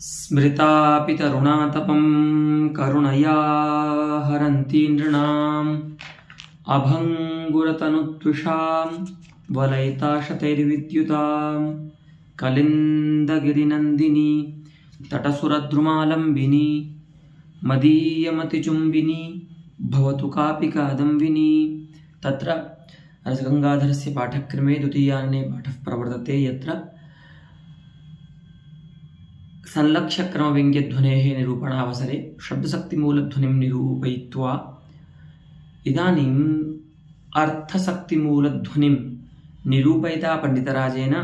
स्मृता पितरुणातपं करुणया हरन्ति नृणाम् अभङ्गुरतनुत्विषां वलयिताशतैर्विद्युतां कलिन्दगिरिनन्दिनी तटसुरद्रुमालम्बिनी मदीयमतिचुम्बिनी भवतु कापि कादम्बिनी। तत्र रसगंगाधरस्य पाठक्रमे द्वितीयार्णे पाठः प्रवर्तते, यत्र संलक्ष्यक्रमव्यङ्ग्यध्वनेः निरूपणावसरे शब्दशक्तिमूलध्वनिं निरूपयित्वा इदानीम् अर्थशक्तिमूलध्वनिं निरूपयिता पण्डितराजेन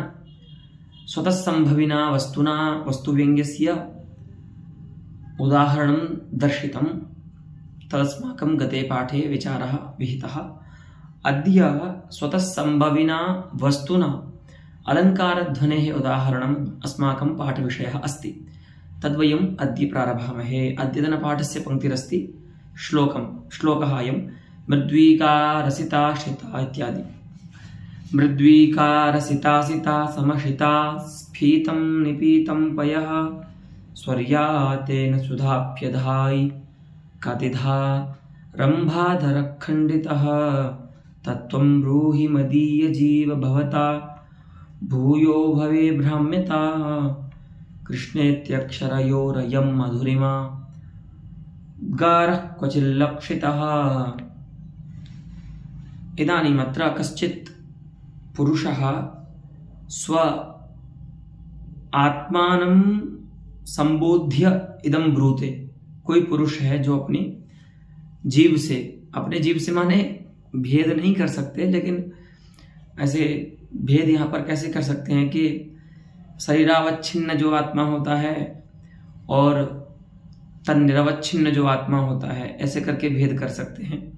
स्वतः सम्भविना वस्तुना वस्तुव्यङ्ग्यस्य उदाहरणं दर्शितं। तदस्माकं गते पाठे विचारः विहितः। अद्य स्वतः सम्भविना वस्तुना अलङ्कारध्वनेः उदाहरणम् अस्माकं पाठविषयः अस्ति। तद्वयम् अद्य प्रारभामहे। अद्यतनपाठस्य पङ्क्तिरस्ति श्लोकः अयं मृद्वीकारसिता शिता इत्यादि। मृद्वीकारसिता सिता समशिता स्फीतं निपीतं पयः स्वर्यातेन सुधाप्यधायि कतिधा रम्भाधरखण्डितः तत्त्वं ब्रूहि मदीयजीव भवता भूयो भवे भ्राम्यता कृष्णेत्यक्षरयोरयं मधुरिमा उद्गारः क्वचिल्लक्षितः। इदानीमत्र कश्चित् पुरुषः स्व आत्मानं संबोध्य इदं ब्रूते। कोई पुरुष है जो अपने जीव से माने भेद नहीं कर सकते, लेकिन ऐसे भेद यहाँ पर कैसे कर सकते हैं कि शरीरावच्छिन्न जो आत्मा होता है और तन्निरवच्छिन्न जो आत्मा होता है, ऐसे करके भेद कर सकते हैं।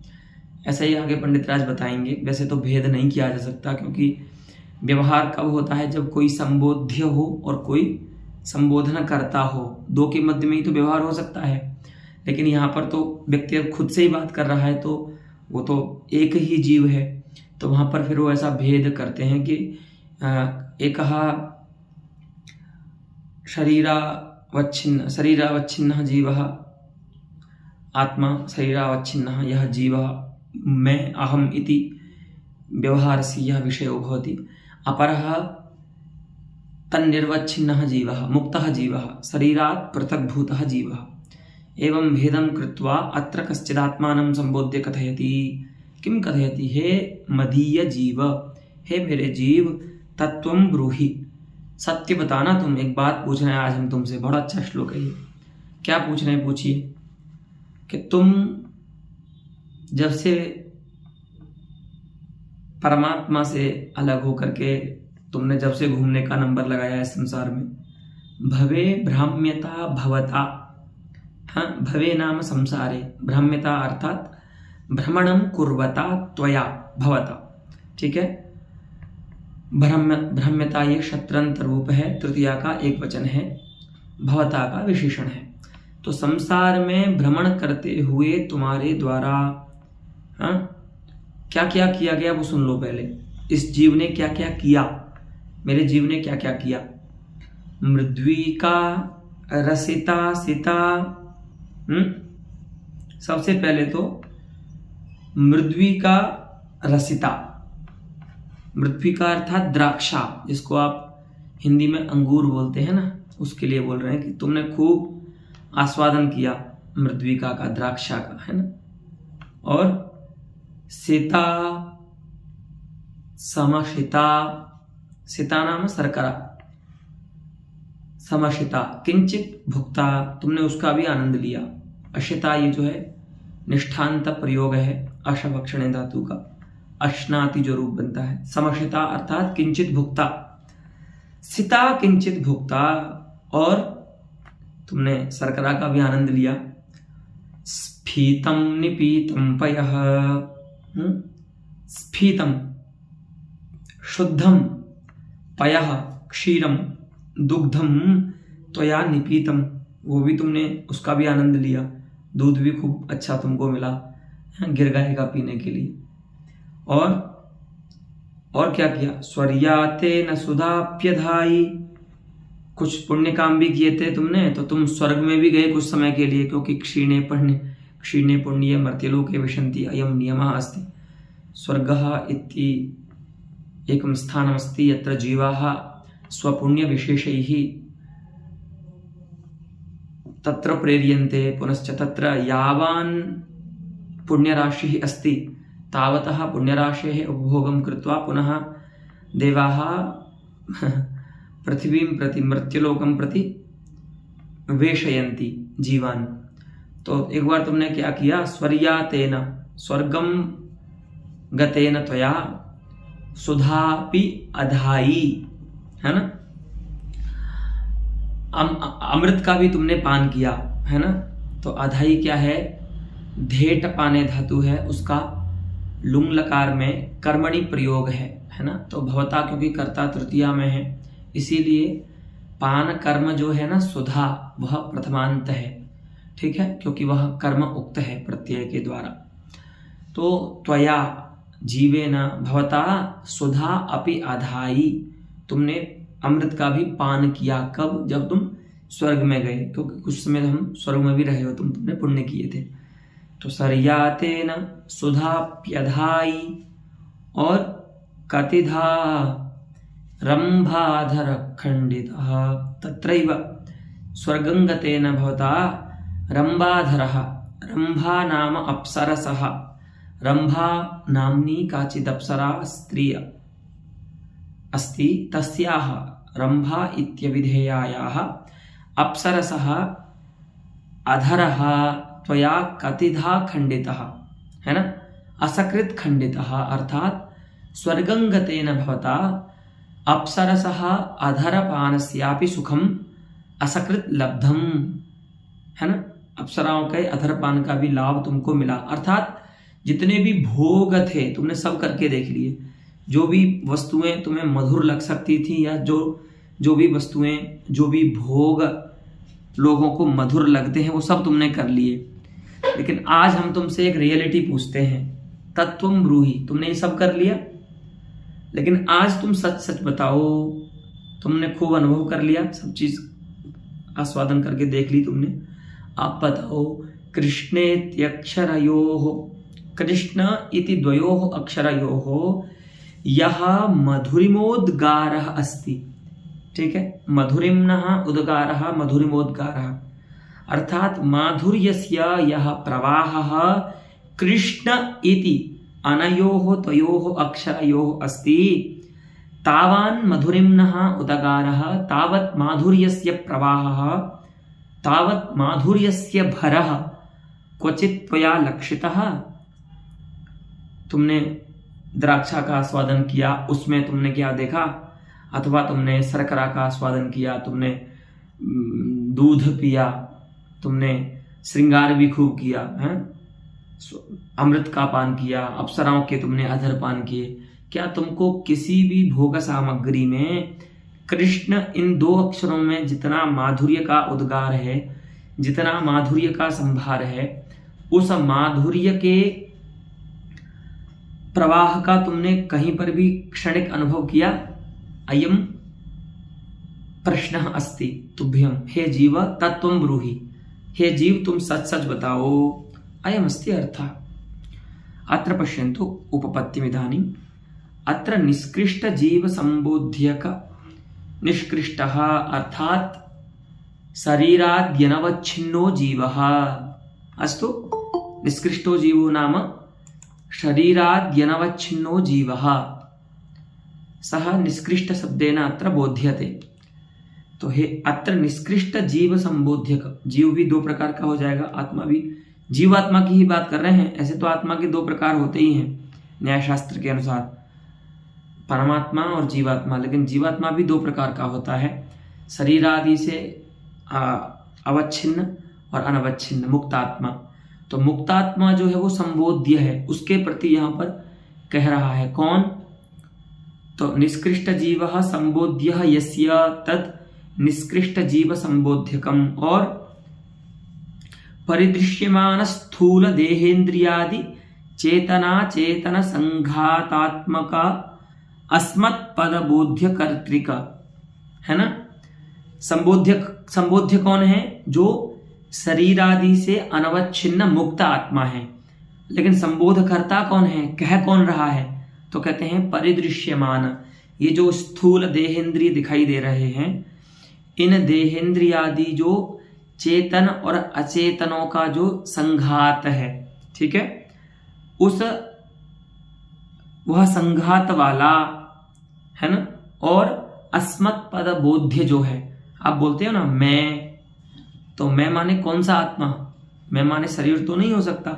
ऐसे ही आगे पंडित राज बताएंगे। वैसे तो भेद नहीं किया जा सकता, क्योंकि व्यवहार कब होता है, जब कोई संबोध्य हो और कोई संबोधन करता हो। दो के मध्य में ही तो व्यवहार हो सकता है, लेकिन यहाँ पर तो व्यक्ति खुद से ही बात कर रहा है, तो वो तो एक ही जीव है। तो वहाँ पर फिर वो ऐसा भेद करते हैं कि एक शरीरावच्छिन्नः जीवः आत्मा शरीरावच्छिन्नः यः जीवः मैं अहम् इति व्यवहारस्य यः विषयो भवति। अपरः तन्निर्वच्छिन्नः जीवः मुक्तः जीवः शरीरात् पृथग्भूतः जीवः। एवं भेदं कृत्वा अत्र कश्चिदात्मानं संबोध्य कथयति। किं कथयति? हे मदीय जीव, हे मेरे जीव, तत्त्वं ब्रूहि, सत्य बताना। तुम एक बात पूछ रहे हैं आज हम तुमसे। बड़ा अच्छा श्लोक है ये। क्या पूछ रहे हैं? पूछिए कि तुम जब से परमात्मा से अलग होकर के तुमने जब से घूमने का नंबर लगाया है संसार में, भवे भ्राम्यता भवता। हाँ, भवे नाम संसारे, भ्राम्यता अर्थात भ्रमणं कुर्वता त्वया भवता। ठीक है, भ्रम्यता ये शत्रंत रूप है, तृतीया का एक वचन है, भवता का विशेषण है। तो संसार में भ्रमण करते हुए तुम्हारे द्वारा क्या क्या किया गया वो सुन लो पहले। इस जीव ने क्या क्या किया, मेरे जीव ने क्या क्या किया। मृद्वीका रसिता सिता। सबसे पहले तो मृद्वीका रसिता। मृद्वी का अर्थात द्राक्षा, जिसको आप हिंदी में अंगूर बोलते हैं ना, उसके लिए बोल रहे हैं कि तुमने खूब आस्वादन किया मृद्विका का, द्राक्षा का, है ना। और सीता समशिता, सीता नाम शर्करा, समशिता किंचित भुक्ता, तुमने उसका भी आनंद लिया। अशिता ये जो है निष्ठांत प्रयोग है अशभक्षणे धातु का, अश्नाति जो रूप बनता है। समशिता अर्थात किंचित भुक्ता, सिता किंचित भुक्ता, और तुमने शर्करा का भी आनंद लिया। स्फीतम निपीतम पयः, स्फीतम शुद्धम, पयः क्षीरम, दुग्धम त्वया निपीतम, वो भी तुमने उसका भी आनंद लिया। दूध भी खूब अच्छा तुमको मिला, गिर गायेगा पीने के लिए। और क्या किया? स्वर्याते न सुधाप्यधाई, कुछ पुण्य काम भी किए थे तुमने, तो तुम स्वर्ग में भी गए कुछ समय के लिए, क्योंकि क्षीणे पुण्ये मर्त्यलोके विशन्ति अयम नियमः अस्ति। स्वर्गः इति एकं स्थानमस्ति यत्र जीवाः स्वपुण्यविशेषैः तत्र प्रेर्यन्ते, पुनश्च तत्र यावान् पुण्यराशिः अस्ति तावतः पुण्यराशेः उपभोगं कृत्वा पुनः देवाः पृथिवीं प्रति मर्त्यलोकं प्रति वेशयन्ति जीवान्। तो एक बार तुमने क्या किया, स्वर्यातेन स्वर्गम गतेन त्वया सुधापि अधाई, है ना, अमृत का भी तुमने पान किया, है ना। तो अधाई क्या है, धेट पाने धातु है, उसका लुंग लकार में कर्मणि प्रयोग है ना। तो भवता क्योंकि कर्ता तृतीया में है, इसीलिए पान कर्म जो है ना सुधा, वह प्रथमांत है, ठीक है, क्योंकि वह कर्म उक्त है प्रत्यय के द्वारा। तो त्वया जीवेन भवता सुधा अपि अधाई, तुमने अमृत का भी पान किया। कब, जब तुम स्वर्ग में गए, क्योंकि कुछ समय हम स्वर्ग में भी रहे हो, तुमने पुण्य किए थे। तो सर्यातेन सुधाप्यधाई और कतिधा रंभाधर खंडितः तत्रैव स्वर्गंगतेन भवता रंभाधरः, रंभा नाम अप्सरसः, रंभा नाम्नी काचित् अप्सरा स्त्री अस्ति, तस्याः रंभा इत्यभिधेयायाः अप्सरसः अधरः त्वया कतिधा खंडितः, है ना, असकृत खंडितः, अर्थात स्वर्गंगतेन भवता अप्सरसः अधरपानस्यापि सुखम असकृत लब्धम, है ना, अप्सराओं के अधरपान का भी लाभ तुमको मिला। अर्थात जितने भी भोग थे तुमने सब करके देख लिए, जो भी वस्तुएं तुम्हें मधुर लग सकती थी, या जो भी वस्तुएं, जो भी भोग लोगों को मधुर लगते हैं, वो सब तुमने कर लिए। लेकिन आज हम तुमसे एक रियलिटी पूछते हैं, तत्वम ब्रूहि, तुमने ये सब कर लिया, लेकिन आज तुम सच सच बताओ, तुमने खूब अनुभव कर लिया, सब चीज आस्वादन करके देख ली तुमने, आप बताओ, कृष्णेत्यक्षरयोः, कृष्ण इति द्वयोः अक्षरयोः यः मधुरिमोद्गारः अस्ति, ठीक है, मधुरिम्नः उद्गारः मधुरिमोद्गारः, अर्थात माधुर्यस्य यः प्रवाहः कृष्ण इति अनयोः तयोः अक्षरयोः अस्ति, तावान् मधुरिम्नः उद्गारः, तावत् माधुर्यस्य प्रवाहः, तावत् माधुर्यस्य भरः क्वचित् त्वया लक्षितः। तुमने द्राक्षा का आस्वादन किया, उसमें तुमने क्या देखा, अथवा तुमने शर्करा का आस्वादन किया, तुमने दूध पिया, तुमने श्रृंगार भी खूब किया, है, अमृत का पान किया, अप्सराओं के तुमने अधर पान किए। क्या तुमको किसी भी भोग सामग्री में कृष्ण इन दो अक्षरों में जितना माधुर्य का उद्गार है, जितना माधुर्य का संभार है, उस माधुर्य के प्रवाह का तुमने कहीं पर भी क्षणिक अनुभव किया? अयम प्रश्न अस्ति तुभ्यम, हे जीव तत्वं ब्रूहि, हे जीव तुम सच सच बताओ। अयमस्ति अर्थः। अत्र पश्यन्तु उपपत्तिमिदानीम्। अत्र निष्कृष्ट जीव संबोध्यक, निष्कृष्टः अर्थात शरीराद्यनवच्छिन्नो जीवः। अस्तु, निष्कृष्टो जीवो नाम शरीराद्यनवच्छिन्नो जीवः, सः निष्कृष्ट शब्देन अत्र बोध्यते। तो हे अत्र निष्कृष्ट जीव संबोध्यक, जीव भी दो प्रकार का हो जाएगा, आत्मा भी, जीवात्मा की ही बात कर रहे हैं। ऐसे तो आत्मा के दो प्रकार होते ही हैं न्यायशास्त्र के अनुसार, परमात्मा और जीवात्मा, लेकिन जीवात्मा भी दो प्रकार का होता है, शरीर आदि से अवच्छिन्न और अनवच्छिन्न मुक्तात्मा। तो मुक्तात्मा जो है वो संबोध्य है, उसके प्रति यहाँ पर कह रहा है। कौन? तो निष्कृष्ट जीवः संबोध्यः यस्य तत् निष्कृष्ट जीव संबोध्यकम, और परिदृश्यमान स्थूल देहेन्द्रियादि चेतना चेतन संघातात्मक अस्मत् पद बोध्य कर्तृक, है ना, संबोध्य कौन है? जो शरीर आदि से अनवच्छिन्न मुक्त आत्मा है। लेकिन संबोधकर्ता कौन है? कह कौन रहा है? तो कहते हैं परिदृश्यमान। ये जो स्थूल देहेंद्रिय दिखाई दे रहे हैं, इन देहेंद्रियादि जो चेतन और अचेतनों का जो संघात है, ठीक है, वह संघात वाला है ना। और अस्मत् पद बोध्य जो है, आप बोलते हो ना मैं, तो मैं माने कौन सा आत्मा? मैं माने शरीर तो नहीं हो सकता।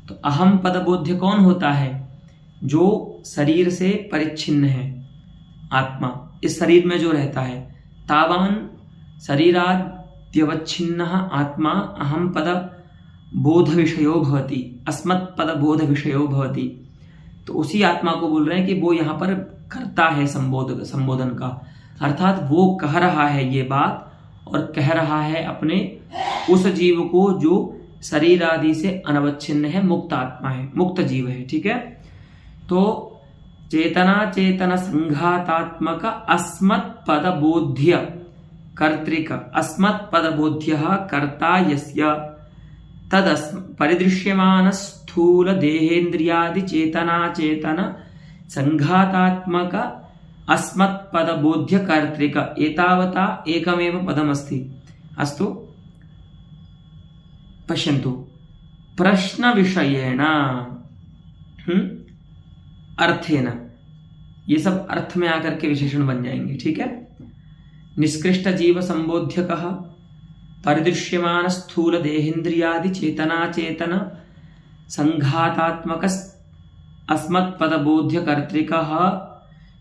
तो अहम पद बोध्य कौन होता है? जो शरीर से परिच्छिन्न है आत्मा, इस शरीर में जो रहता है। तावान शरीराद्यवच्छिन्न आत्मा अहम पद बोध विषयो भवति, अस्मत् पद बोध विषयो भवति। तो उसी आत्मा को बोल रहे हैं कि वो यहाँ पर करता है संबोधन का, अर्थात वो कह रहा है ये बात, और कह रहा है अपने उस जीव को जो शरीर आदि से अनवच्छिन्न है, मुक्त आत्मा है, मुक्त जीव है, ठीक है। तो चेतना चेतन संघातात्मक अस्मत् पद बोध्य कर्तृक, अस्मत् पद बोध्य कर्ता यस्य तद परिदृश्यमान स्थूल देहेन्द्रियादि चेतना चेतन संघातात्मक अस्मत् पद बोध्य कर्तृक एतावता एकमेव पदमस्ति। अस्तु पश्यन्तु, प्रश्न विषयेण अर्थेन, ये सब अर्थ में आकर के विशेषण बन जाएंगे, ठीक है। निष्कृष्ट जीव संबोध्यकः परिदृश्यमान स्थूल देहेन्द्रियादि चेतना चेतन संघातात्मक अस्मत् पद बोध्य कर्तृकः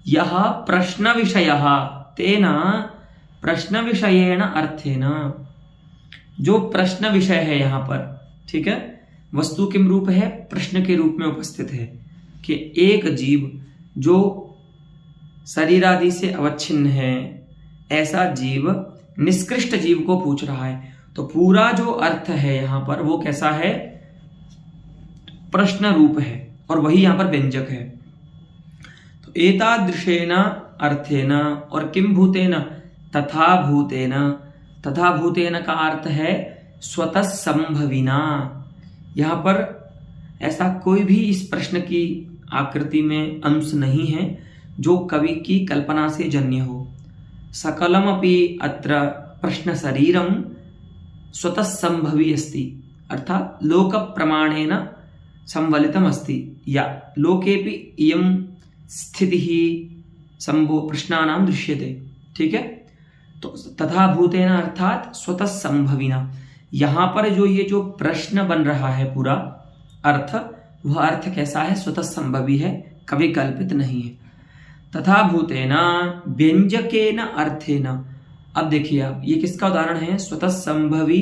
यह प्रश्न विषयः तेन प्रश्न विषयेण अर्थेन, जो प्रश्न विषय है यहाँ पर, ठीक है, वस्तु किम रूप है? प्रश्न के रूप में उपस्थित है कि एक जीव जो शरीर आदि से अवच्छिन्न है, ऐसा जीव निष्कृष्ट जीव को पूछ रहा है। तो पूरा जो अर्थ है यहाँ पर वो कैसा है? प्रश्न रूप है, और वही यहाँ पर व्यंजक है। तो एतादृशेन अर्थेन और किम भूतेन, तथा भूतेन, तथा भूतेन का अर्थ है स्वतः संभविना। यहाँ पर ऐसा कोई भी इस प्रश्न की आकृति में अंश नहीं है जो कवि की कल्पना से जन्य हो। सकलमपि अत्र प्रश्न शरीरम स्वतः संभवी अस्ति, अर्थात लोक प्रमाणेन संवलितम अस्ति, या लोकेपि इयं स्थितिः प्रश्नानां दृश्यते, ठीक है। तो तथा भूतेन अर्थात स्वतः संभविना, यहाँ पर जो प्रश्न बन रहा है पूरा अर्थ, वह अर्थ कैसा है? स्वतः संभवी है, कभी कल्पित नहीं है। तथा भूतेन व्यंजकेन अर्थेन, अब देखिए आप, ये किसका उदाहरण है? स्वतः संभवी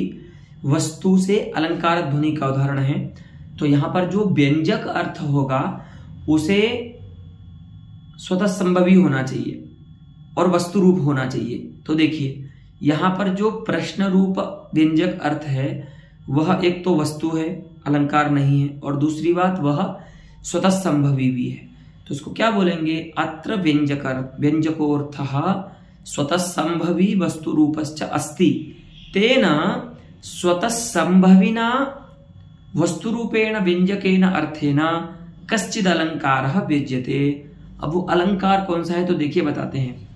वस्तु से अलंकार ध्वनि का उदाहरण है। तो यहाँ पर जो व्यंजक अर्थ होगा उसे स्वतः संभवी होना चाहिए और वस्तु रूप होना चाहिए। तो देखिए यहाँ पर जो प्रश्न रूप व्यंजक अर्थ है वह एक तो वस्तु है, अलंकार नहीं है, और दूसरी बात वह स्वतः संभवी भी है। तो इसको क्या बोलेंगे? अत्र व्यंजकोऽर्थः स्वतः संभवी वस्तु रूपश्च अस्ति, तेन स्वतः संभविना वस्तु रूपेण व्यंजकेन अर्थेन कश्चिद अलंकारः व्यज्यते। अब वो अलंकार कौन सा है? तो देखिए बताते हैं।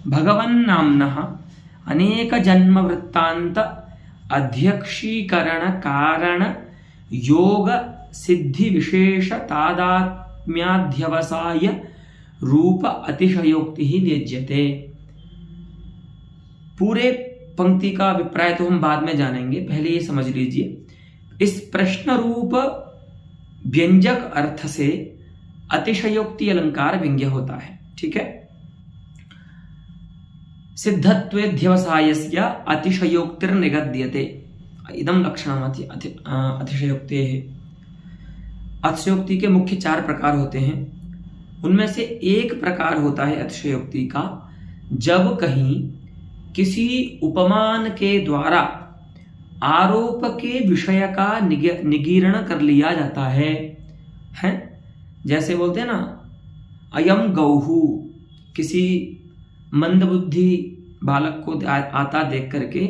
भगवन् नाम्नः अनेक जन्म वृत्तांत अध्यक्षीकरण कारण योग सिद्धि विशेष तादात्म्याध्यवसाय रूप अतिशयोक्ति ही व्यज्यते। पूरे पंक्ति का अभिप्राय तो हम बाद में जानेंगे, पहले ये समझ लीजिए। इस प्रश्न रूप व्यंजक अर्थ से अतिशयोक्ति अलंकार व्यंग्य होता है, ठीक है। सिद्धत्वेध्यवसायस्य अतिशयोक्तिर्निगद्यते, इदं लक्षणम् अतिशयोक्तेः। अतिशयोक्ति के मुख्य 4 प्रकार होते हैं। उनमें से एक प्रकार होता है अतिशयोक्ति का, जब कहीं किसी उपमान के द्वारा आरोप के विषय का निगीरण कर लिया जाता है। जैसे बोलते हैं ना, अयम गौहु, किसी मंदबुद्धि बालक को आता देख करके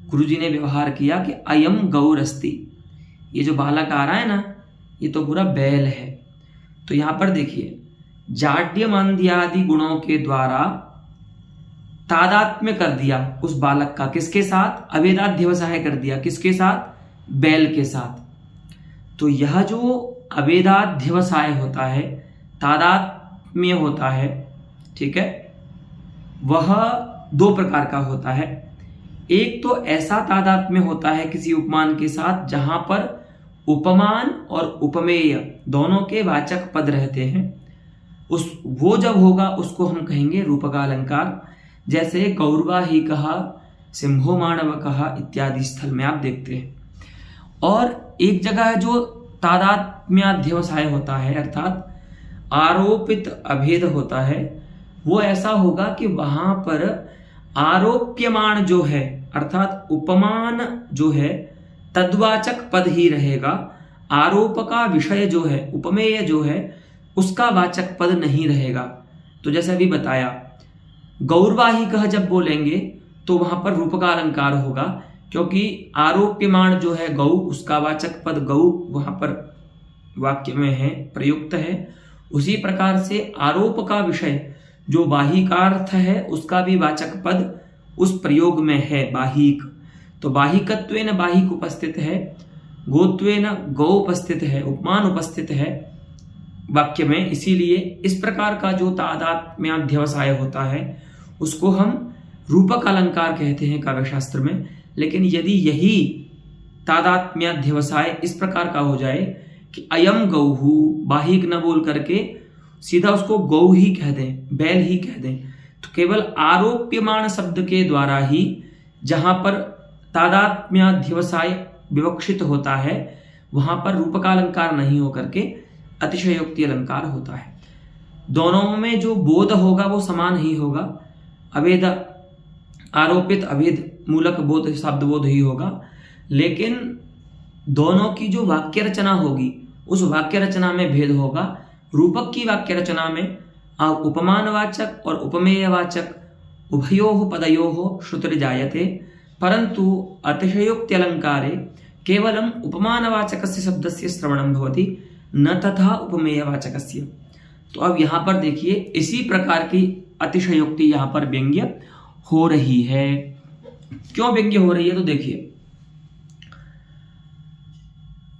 गुरुजी ने व्यवहार किया कि अयम गौरस्ति, ये जो बालक आ रहा है ना, ये तो पूरा बैल है। तो यहां पर देखिए, जाड्यमांद्यादि गुणों के द्वारा तादात्म्य कर दिया उस बालक का, किसके साथ? अभेदाध्यवसाय कर दिया, किसके साथ? बैल के साथ। तो यह जो अभेदाध्यवसाय होता है, तादात्म्य होता है, ठीक है, वह दो प्रकार का होता है। एक तो ऐसा तादात्म्य होता है किसी उपमान के साथ जहां पर उपमान और उपमेय दोनों के वाचक पद रहते हैं, वो जब होगा उसको हम कहेंगे रूपकालंकार। जैसे गौरवा ही कहा, सिंहो मानव कहा इत्यादि स्थल में आप देखते हैं। और एक जगह है जो तादात्म्याध्यवसाय होता है, अर्थात आरोपित अभेद होता है, वो ऐसा होगा कि वहां पर आरोप्यमान जो है, अर्थात उपमान जो है, तद्वाचक पद ही रहेगा। आरोप का विषय जो है, उपमेय जो है, उसका वाचक पद नहीं रहेगा। तो जैसे अभी बताया, गौरवाहिकः जब बोलेंगे तो वहां पर रूप का अलंकार होगा, क्योंकि आरोप्यमान जो है गौ, उसका वाचक पद गौ वहां पर वाक्य में है, प्रयुक्त है। उसी प्रकार से आरोप का विषय जो बाहिकार्थ है, उसका भी वाचक पद उस प्रयोग में है, बाहिक। तो बाहिकत्वेन बाहिक उपस्थित है, गोत्वेन गौ उपस्थित है, उपमान उपस्थित है वाक्य में। इसीलिए इस प्रकार का जो तादात्म्याध्यवसाय होता है उसको हम रूपक अलंकार कहते हैं काव्य शास्त्र में। लेकिन यदि यही तादात्म्याध्यवसाय इस प्रकार का हो जाए कि अयम गौहु, बाहिक न बोल करके सीधा उसको गौ ही कह दें, बैल ही कह दें, तो केवल आरोप्यमान शब्द के द्वारा ही जहां पर तादात्म्याध्यवसाय विवक्षित होता है वहां पर रूपकालंकार नहीं होकर के अतिशयोक्ति अलंकार होता है। दोनों में जो बोध होगा वो समान ही होगा, अभेद आरोपित अभेद मूलक बोध, शब्द बोध ही होगा। लेकिन दोनों की जो वाक्य रचना होगी उस वाक्य रचना में भेद होगा। रूपक की वाक्य रचना में उपमानवाचक और उपमेयवाचक उभयोः पदयोः श्रुतिर्जायते, परंतु अतिशयोक्ति अलंकारे केवलम उपमानवाचकस्य शब्दस्य श्रवणं भवति, न तथा उपमेयवाचकस्य। तो अब यहां पर देखिए, इसी प्रकार की अतिशयोक्ति यहां पर व्यंग्य हो रही है। क्यों व्यंग्य हो रही है? तो देखिए,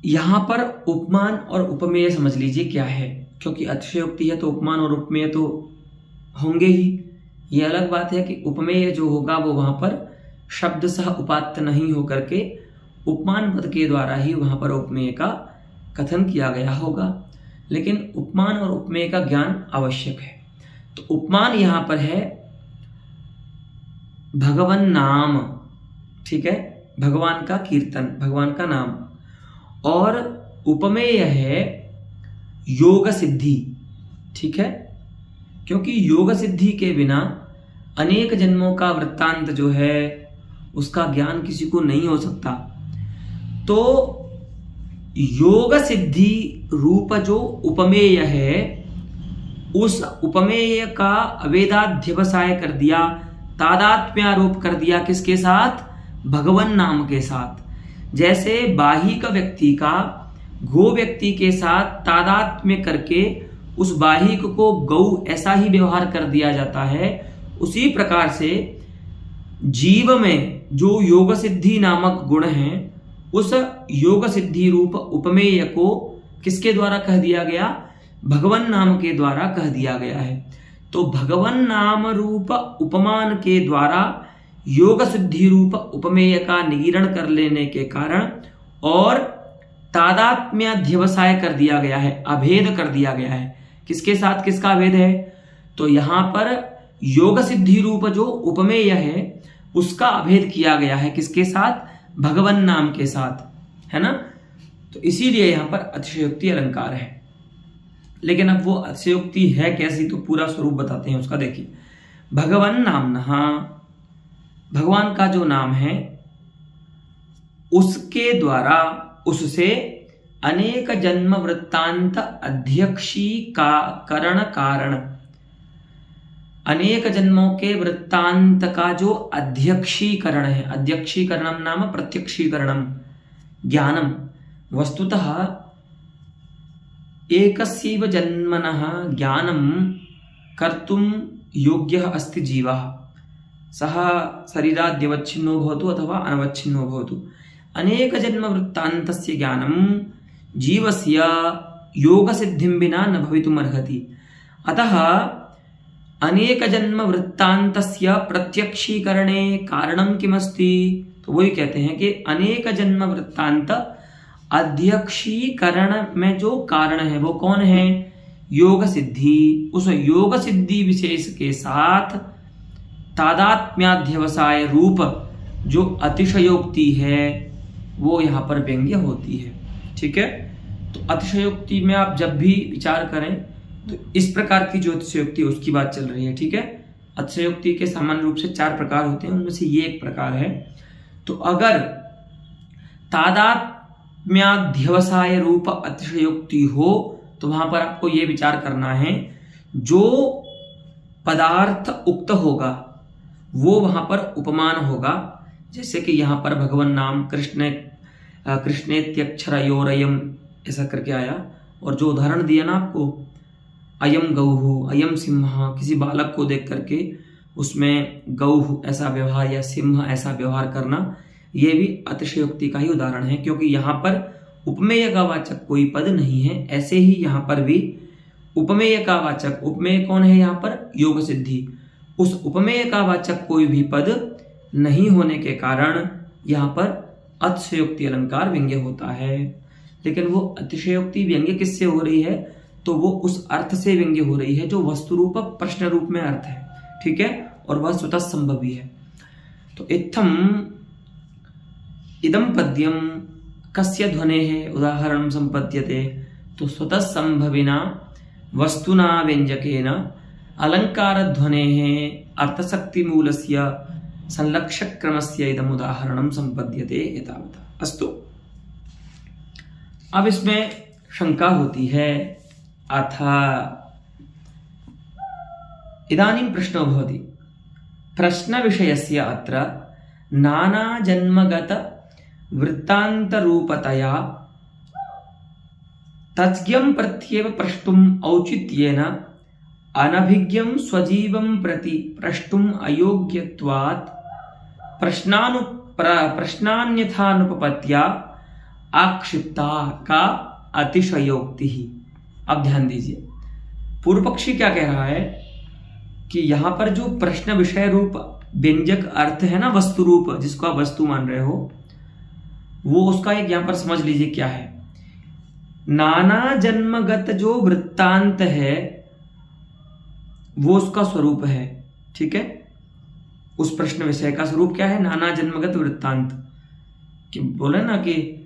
यहां पर उपमान और उपमेय समझ लीजिए क्या है, क्योंकि अतिशयोक्ति है तो उपमान और उपमेय तो होंगे ही। ये अलग बात है कि उपमेय जो होगा वो वहां पर शब्द सह उपात्त नहीं होकर के उपमान पद के द्वारा ही वहां पर उपमेय का कथन किया गया होगा। लेकिन उपमान और उपमेय का ज्ञान आवश्यक है। तो उपमान यहां पर है भगवन नाम, ठीक है, भगवान का कीर्तन, भगवान का नाम। और उपमेय है योग सिद्धि, ठीक है, क्योंकि योग सिद्धि के बिना अनेक जन्मों का वृत्तांत जो है उसका ज्ञान किसी को नहीं हो सकता। तो योग सिद्धि रूप जो उपमेय है, उस उपमेय का अवेदाध्यवसाय कर दिया, तादात्म्यारोप कर दिया, किसके साथ? भगवन नाम के साथ। जैसे बाहिक व्यक्ति का गो व्यक्ति के साथ तादात्म्य करके उस बाहिक को गौ ऐसा ही व्यवहार कर दिया जाता है, उसी प्रकार से जीव में जो योग सिद्धि नामक गुण है, उस योग सिद्धि रूप उपमेय को किसके द्वारा कह दिया गया? भगवन नाम के द्वारा कह दिया गया है। तो भगवन नाम रूप उपमान के द्वारा योग सिद्धि रूप उपमेय का निगीरण कर लेने के कारण और तादात्म्याध्यवसाय कर दिया गया है, अभेद कर दिया गया है। किसके साथ किसका अभेद है? तो यहां पर योग सिद्धि रूप जो उपमेय है उसका अभेद किया गया है, किसके साथ? भगवन नाम के साथ, है ना। तो इसीलिए यहां पर अतिशयोक्ति अलंकार है। लेकिन अब वो अतिशयोक्ति है कैसी, तो पूरा स्वरूप बताते हैं उसका। देखिए, भगवन नामनः, भगवान का जो नाम है उसके द्वारा, उससे अनेक जन्म वृत्तांत अध्यक्षी का करण कारण, अनेक जन्मों के वृत्तांत का जो अध्यक्षीकरण है, अध्यक्षीकरणम नाम प्रत्यक्षीकरणम ज्ञानम, वस्तुतः एकस्यैव जन्मनः ज्ञानं कर्तुं योग्यः अस्ति जीवः, सः शरीराद्यवच्छिन्नो भवतु अथवा अनवच्छिन्नो भवतु। अनेक जन्म वृत्तान्तस्य ज्ञानं जीवस्य योगसिद्धिं विना न भवितुमर्हति। अतः अनेक जन्म वृत्तान्तस्य प्रत्यक्षीकरणे कारणं किमस्ति? तो वही कहते हैं कि अनेक जन्म वृत्तांत अध्यक्षीकरण में जो कारण है वो कौन है? योग सिद्धि। उस योग सिद्धि विशेष के साथ तादात्म्याध्यवसाय रूप जो अतिशयोक्ति है वो यहाँ पर व्यंग्य होती है। ठीक है, तो अतिशयोक्ति में आप जब भी विचार करें तो इस प्रकार की जो अतिशयोक्ति उसकी बात चल रही है। ठीक है, अतिशयोक्ति के सामान्य रूप से 4 प्रकार होते हैं, उनमें से ये एक प्रकार है। तो अगर तादात्म्याध्यवसाय रूप अतिशयोक्ति हो तो वहां पर आपको ये विचार करना है जो पदार्थ उक्त होगा वो वहां पर उपमान होगा। जैसे कि यहां पर भगवान नाम कृष्णेत्यक्षरयोरयम ऐसा करके आया, और जो उदाहरण दिया ना आपको, अयम गौहु अयम सिंह, किसी बालक को देख करके उसमें गौहु ऐसा व्यवहार या सिंह ऐसा व्यवहार करना, ये भी अतिशयोक्ति का ही उदाहरण है, क्योंकि यहाँ पर उपमेय का वाचक कोई पद नहीं है। ऐसे ही यहाँ पर भी उपमेय का वाचक, उपमेय कौन है यहाँ पर? योग सिद्धि। उस उपमेय का वाचक कोई भी पद नहीं होने के कारण यहाँ पर अतिशयोक्ति अलंकार व्यंग्य होता है। लेकिन वो अतिशयोक्ति व्यंग्य किससे हो रही है? तो वो उस अर्थ से व्यंग्य हो रही है जो वस्तु रूप प्रश्न रूप में अर्थ है। ठीक है, और वह स्वतः संभवी है। तो इत्थम इदम पद्यम कस्य ध्वनेः उदाहरणं संपद्यते। तो स्वतः संभविना वस्तुना व्यंजकेन अलंकार ध्वनेः अर्थशक्ति मूलस्य संलक्षक क्रमस्य इदम उदाहरणं संपद्यते एतावता। अस्तु, अब इसमें शंका होती है, अथ इदानीं प्रश्नो भवति, प्रश्न विषयस्य अत्र नाना जन्मगत वृत्तांत रूपतया तज्ज्ञं प्रत्येव प्रष्टुम् औचित्येन अनभिज्ञं स्वजीवं प्रति प्रष्टुम् अयोग्यत्वात् प्रश्नान्यथानुपपत्या आक्षिप्ता का अतिशयोक्ति। अब ध्यान दीजिए, पूर्व पक्षी क्या कह रहा है कि यहां पर जो प्रश्न विषय रूप व्यंजक अर्थ है ना, वस्तु रूप, जिसको आप वस्तु मान रहे हो, वो उसका एक यहां पर समझ लीजिए क्या है। नाना जन्मगत जो वृत्तांत है वो उसका स्वरूप है। ठीक है, उस प्रश्न विषय का स्वरूप क्या है? नाना जन्मगत वृत्तांत। कि बोले ना कि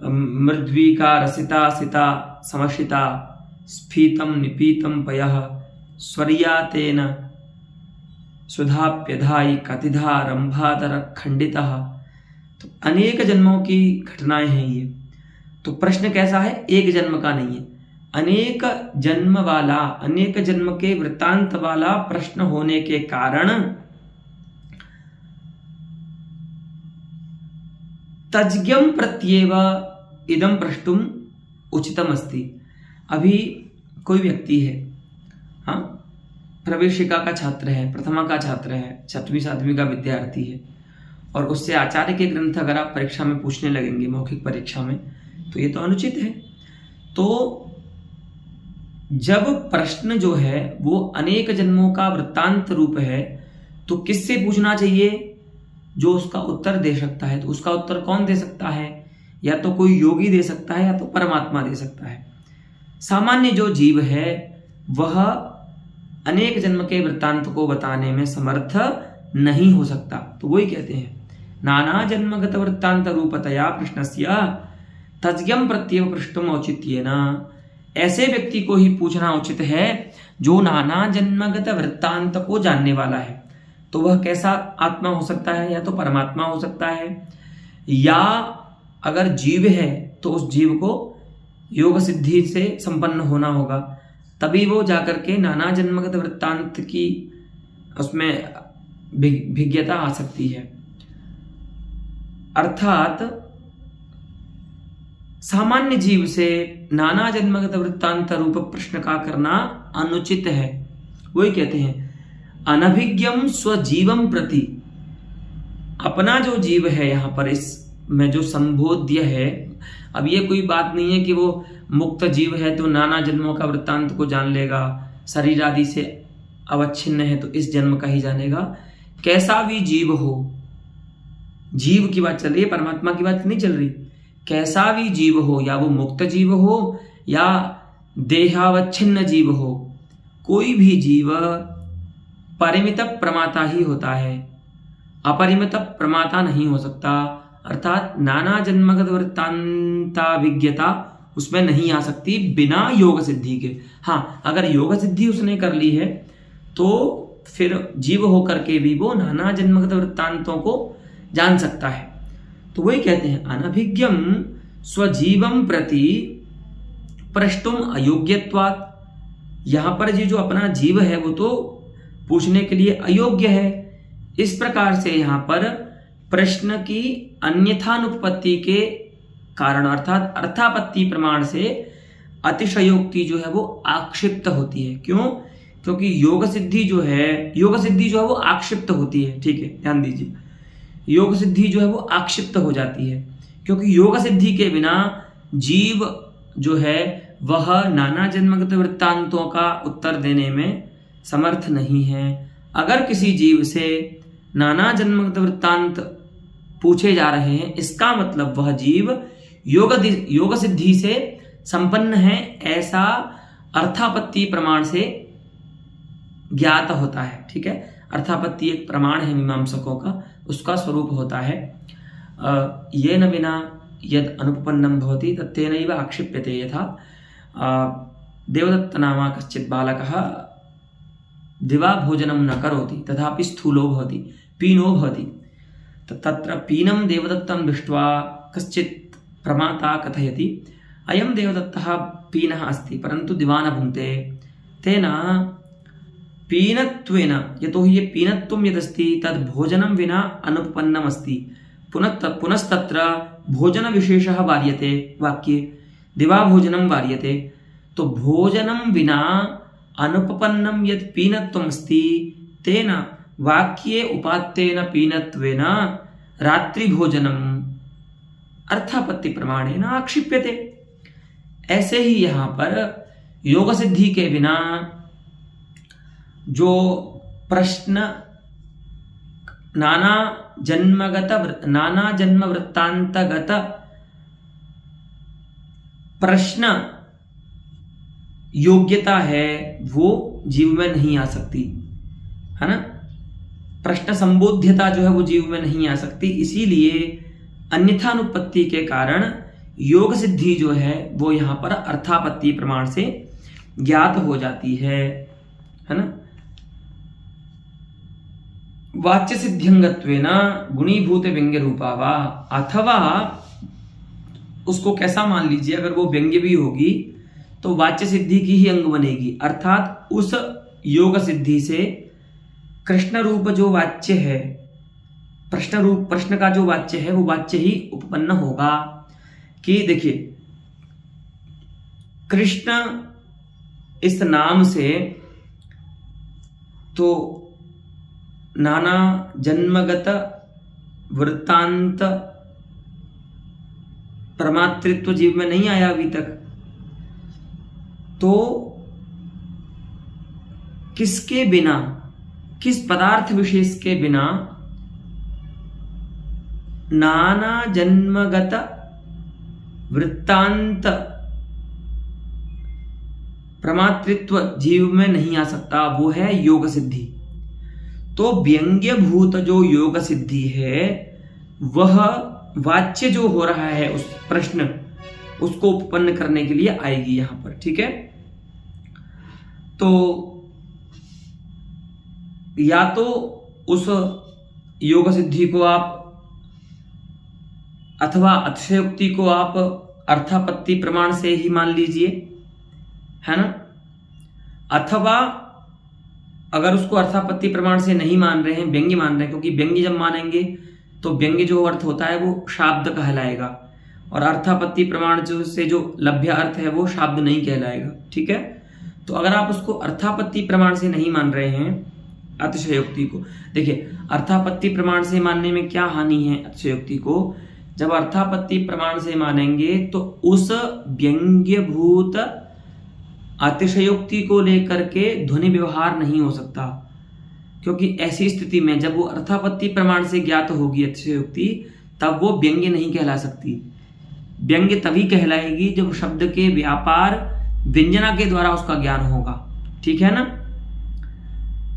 मृद्विका रसिता सिता समशिता स्फीतम निपीतम पयः स्वर्यातेन सुधाप्यधाई कतिधा रंभातर खंडितः। तो अनेक जन्मों की घटनाएं हैं ये। तो प्रश्न कैसा है? एक जन्म का नहीं है, अनेक जन्म वाला, अनेक जन्म के वृत्तांत वाला प्रश्न होने के कारण तज्ज्ञं प्रत्येव इदं प्रष्टुम उचितम अस्ति। अभी कोई व्यक्ति है, हाँ, प्रवेशिका का छात्र है, प्रथमा का छात्र है, 6वीं 7वीं का विद्यार्थी है, और उससे आचार्य के ग्रंथ अगर आप परीक्षा में पूछने लगेंगे, मौखिक परीक्षा में, तो ये तो अनुचित है। तो जब प्रश्न जो है वो अनेक जन्मों का वृत्तांत रूप है तो किससे पूछना चाहिए? जो उसका उत्तर दे सकता है। तो उसका उत्तर कौन दे सकता है? या तो कोई योगी दे सकता है या तो परमात्मा दे सकता है। सामान्य जो जीव है वह अनेक जन्म के वृत्तांत को बताने में समर्थ नहीं हो सकता। तो वही कहते हैं नाना जन्मगत वृत्तांत रूपतया प्रश्नस्य तज्ज्ञं प्रत्येव प्रष्टुम औचित्येन। ऐसे व्यक्ति को ही पूछना उचित है जो नाना जन्मगत वृत्तांत को जानने वाला है। तो वह कैसा आत्मा हो सकता है? या तो परमात्मा हो सकता है, या अगर जीव है तो उस जीव को योग सिद्धि से संपन्न होना होगा, तभी वो जाकर के नाना जन्मगत वृत्तांत की उसमें भिज्ञता आ सकती है। अर्थात सामान्य जीव से नाना जन्मगत वृत्तांत रूप प्रश्न का करना अनुचित है। वही कहते हैं अनभिज्ञम स्वजीवम प्रति, अपना जो जीव है यहां पर इसमें जो संबोध्य है, अब ये कोई बात नहीं है कि वो मुक्त जीव है तो नाना जन्मों का वृत्तांत को जान लेगा, शरीर आदि से अवच्छिन्न है तो इस जन्म का ही जानेगा। कैसा भी जीव हो, जीव की बात चल रही है, परमात्मा की बात नहीं चल रही। कैसा भी जीव हो, या वो मुक्त जीव हो या देहावच्छिन्न जीव हो, कोई भी जीव परिमित प्रमाता ही होता है, अपरिमित प्रमाता नहीं हो सकता। अर्थात नाना जन्मगत वृत्तांताभिज्ञता उसमें नहीं आ सकती बिना योग सिद्धि के। हाँ, अगर योग सिद्धि उसने कर ली है तो फिर जीव होकर के भी वो नाना जन्मगत वृत्तांतों को जान सकता है। तो वही कहते हैं अनभिज्ञम स्वजीवम प्रति प्रष्टुम अयोग्यत्वात्, यहां पर ये जो अपना जीव है वो तो पूछने के लिए अयोग्य है। इस प्रकार से यहां पर प्रश्न की अन्यथानुपत्ति के कारण अर्थात अर्थापत्ति प्रमाण से अतिशयोक्ति जो है वो आक्षिप्त होती है। क्यों? क्योंकि योग सिद्धि जो है वो आक्षिप्त होती है। ठीक है, ध्यान दीजिए, योग सिद्धि जो है वो आक्षिप्त हो जाती है क्योंकि योग सिद्धि के बिना जीव जो है वह नाना जन्मगत वृत्तांतों का उत्तर देने में समर्थ नहीं है। अगर किसी जीव से नाना जन्मगत वृत्तांत पूछे जा रहे हैं, इसका मतलब वह जीव योग सिद्धि से संपन्न है, ऐसा अर्थापत्ति प्रमाण से ज्ञात होता है। ठीक है, अर्थापत्ति एक प्रमाण है मीमांसकों का, उसका स्वरूप होता है ये न विना यद अनुपन्नम भवति तत्तेनैव आक्षिप्यते। यथा देवदत्त नामा कश्चित् बालकः दिवा भोजनं न करोति तथापि स्थूलो भवति, पीनो भवति। तत्र पीनं देवदत्तं दृष्ट्वा कश्चित् प्रमाता कथयति अयं देवदत्तः पीनः अस्ति परन्तु दिवा न भुङ्क्ते, तेन पीनत्वेन, यतो हि ये पीनत्वं यदस्ति तद् भोजनं विना अनुपन्नम् अस्ति, पुनस्तत्र भोजन विशेषः वार्यते, वाक्ये दिवा भोजनं वार्यते। तो भोजनं विना अनुपपन्नं यत् पीनत्वम् अस्ति तेन वाक्ये उपात्तेन पीनत्वेन रात्रि भोजनम् अर्थापत्ति प्रमाणेन आक्षिप्यते। ऐसे ही यहां पर योग सिद्धि के बिना जो प्रश्न नाना जन्म वृत्तांतगत प्रश्न योग्यता है वो जीव में नहीं आ सकती, है ना। प्रश्न संबोध्यता जो है वो जीव में नहीं आ सकती, इसीलिए अन्यथानुपत्ति के कारण योग सिद्धि जो है वो यहां पर अर्थापत्ति प्रमाण से ज्ञात हो जाती है ना। वाच्य सिद्ध्यंगत्वेन गुणीभूत व्यंग्य रूपा वा, अथवा उसको कैसा मान लीजिए, अगर वो व्यंग्य भी होगी तो वाच्य सिद्धि की ही अंग बनेगी, अर्थात उस योग सिद्धि से कृष्ण रूप जो वाच्य है, प्रश्न का जो वाच्य है वो वाच्य ही उपपन्न होगा। कि देखिए कृष्ण इस नाम से तो नाना जन्मगत वृत्तांत प्रमातृत्व जीव में नहीं आया अभी तक, तो किसके बिना, किस पदार्थ विशेष के बिना नाना जन्मगत वृत्तांत प्रमातृत्व जीव में नहीं आ सकता, वो है योग सिद्धि। तो व्यंग्य भूत जो योग सिद्धि है वह वाच्य जो हो रहा है उस प्रश्न, उसको उत्पन्न करने के लिए आएगी यहां पर। ठीक है, तो या तो उस योग सिद्धि को आप अथवा अतिशयोक्ति को आप अर्थापत्ति प्रमाण से ही मान लीजिए, है ना, अथवा अगर उसको अर्थापत्ति प्रमाण से नहीं मान रहे हैं, व्यंग्य मान रहे हैं, क्योंकि व्यंग्य जब मानेंगे तो व्यंग्य जो अर्थ होता है वो शाब्द कहलाएगा, और अर्थापत्ति प्रमाण से जो लभ्य अर्थ है वो शाब्द नहीं कहलाएगा। ठीक है, तो अगर आप उसको अर्थापत्ति प्रमाण से नहीं मान रहे हैं अतिशयोक्ति को, देखिए अर्थापत्ति प्रमाण से मानने में क्या हानि है अतिशयोक्ति को, जब अर्थापत्ति प्रमाण से मानेंगे तो उस व्यंग्यभूत अतिशयोक्ति को लेकर के ध्वनि व्यवहार नहीं हो सकता, क्योंकि ऐसी स्थिति में जब वो अर्थापत्ति प्रमाण से ज्ञात होगी अतिशयोक्ति, तब वो व्यंग्य नहीं कहला सकती। व्यंग्य तभी कहलाएगी जब शब्द के व्यापार व्यंजना के द्वारा उसका ज्ञान होगा। ठीक है ना,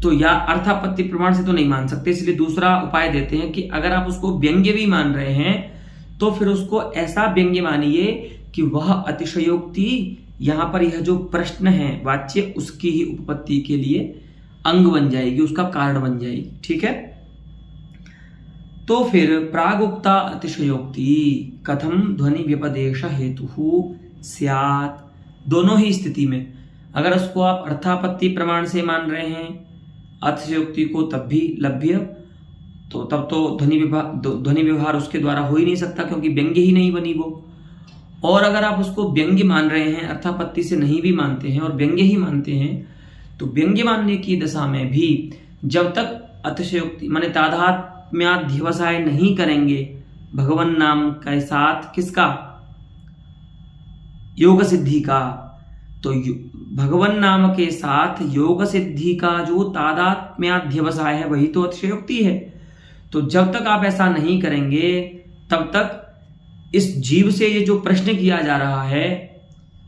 तो या अर्थापत्ति प्रमाण से तो नहीं मान सकते, इसलिए दूसरा उपाय देते हैं कि अगर आप उसको व्यंग्य भी मान रहे हैं तो फिर उसको ऐसा व्यंग्य मानिए कि वह अतिशयोक्ति यहां पर यह जो प्रश्न है वाच्य उसकी ही उपपत्ति के लिए अंग बन जाएगी, उसका कारण बन जाएगी। ठीक है, तो फिर प्रागुक्ता अतिशयोक्ति कथम ध्वनि व्यपदेश हेतु स्यात्, दोनों ही स्थिति में अगर उसको आप अर्थापत्ति प्रमाण से मान रहे हैं अतिशयोक्ति को तब भी लभ्य, तो तब तो ध्वनि व्यवहार उसके द्वारा हो ही नहीं सकता, क्योंकि व्यंग्य ही नहीं बनी वो। और अगर आप उसको व्यंग्य मान रहे हैं, अर्थापत्ति से नहीं भी मानते हैं और व्यंग्य ही मानते हैं, तो व्यंग्य मानने की दशा में भी जब तक अतिशयोक्ति माने तादात्म्याध्यवसाय नहीं करेंगे भगवान नाम के साथ, किसका, योग सिद्धि का, तो भगवान नाम के साथ योग सिद्धि का जो तादात्म्याध्यवसाय है वही तो अतिशयोक्ति है। तो जब तक आप ऐसा नहीं करेंगे तब तक इस जीव से ये जो प्रश्न किया जा रहा है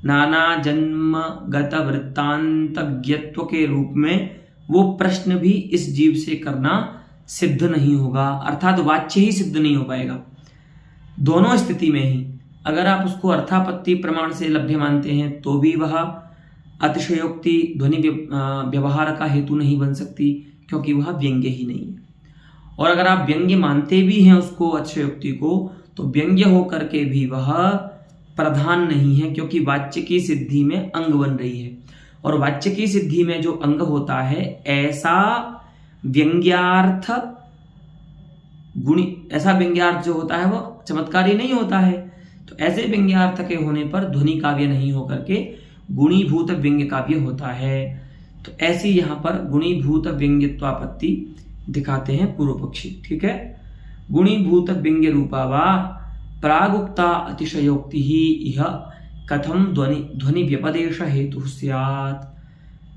नाना जन्म गत वृत्तांत ज्ञत्व के रूप में, वो प्रश्न भी इस जीव से करना सिद्ध नहीं होगा, अर्थात वाच्य ही सिद्ध नहीं हो पाएगा। दोनों स्थिति में ही अगर आप उसको अर्थापत्ति प्रमाण से लभ्य मानते हैं तो भी वह अतिशयोक्ति ध्वनि व्यवहार का हेतु नहीं बन सकती, क्योंकि वह व्यंग्य ही नहीं है। और अगर आप व्यंग्य मानते भी हैं उसको अतिशयोक्ति को, तो व्यंग्य होकर के भी वह प्रधान नहीं है, क्योंकि वाच्य की सिद्धि में अंग बन रही है। और वाच्य की सिद्धि में जो अंग होता है ऐसा व्यंग्यार्थ जो होता है वह चमत्कारी नहीं होता है। तो ऐसे व्यंग्यार्थ के होने पर ध्वनि काव्य नहीं होकर के गुणीभूत व्यंग्य काव्य होता है। तो ऐसी यहाँ पर गुणीभूत व्यंग्यत्वापत्ति दिखाते हैं पूर्व पक्षी। ठीक है, गुणीभूत व्यंग्य रूपा वा प्रागुक्ता अतिशयोक्ति ही यह कथम ध्वनि व्यपदेश हेतु स्यात्।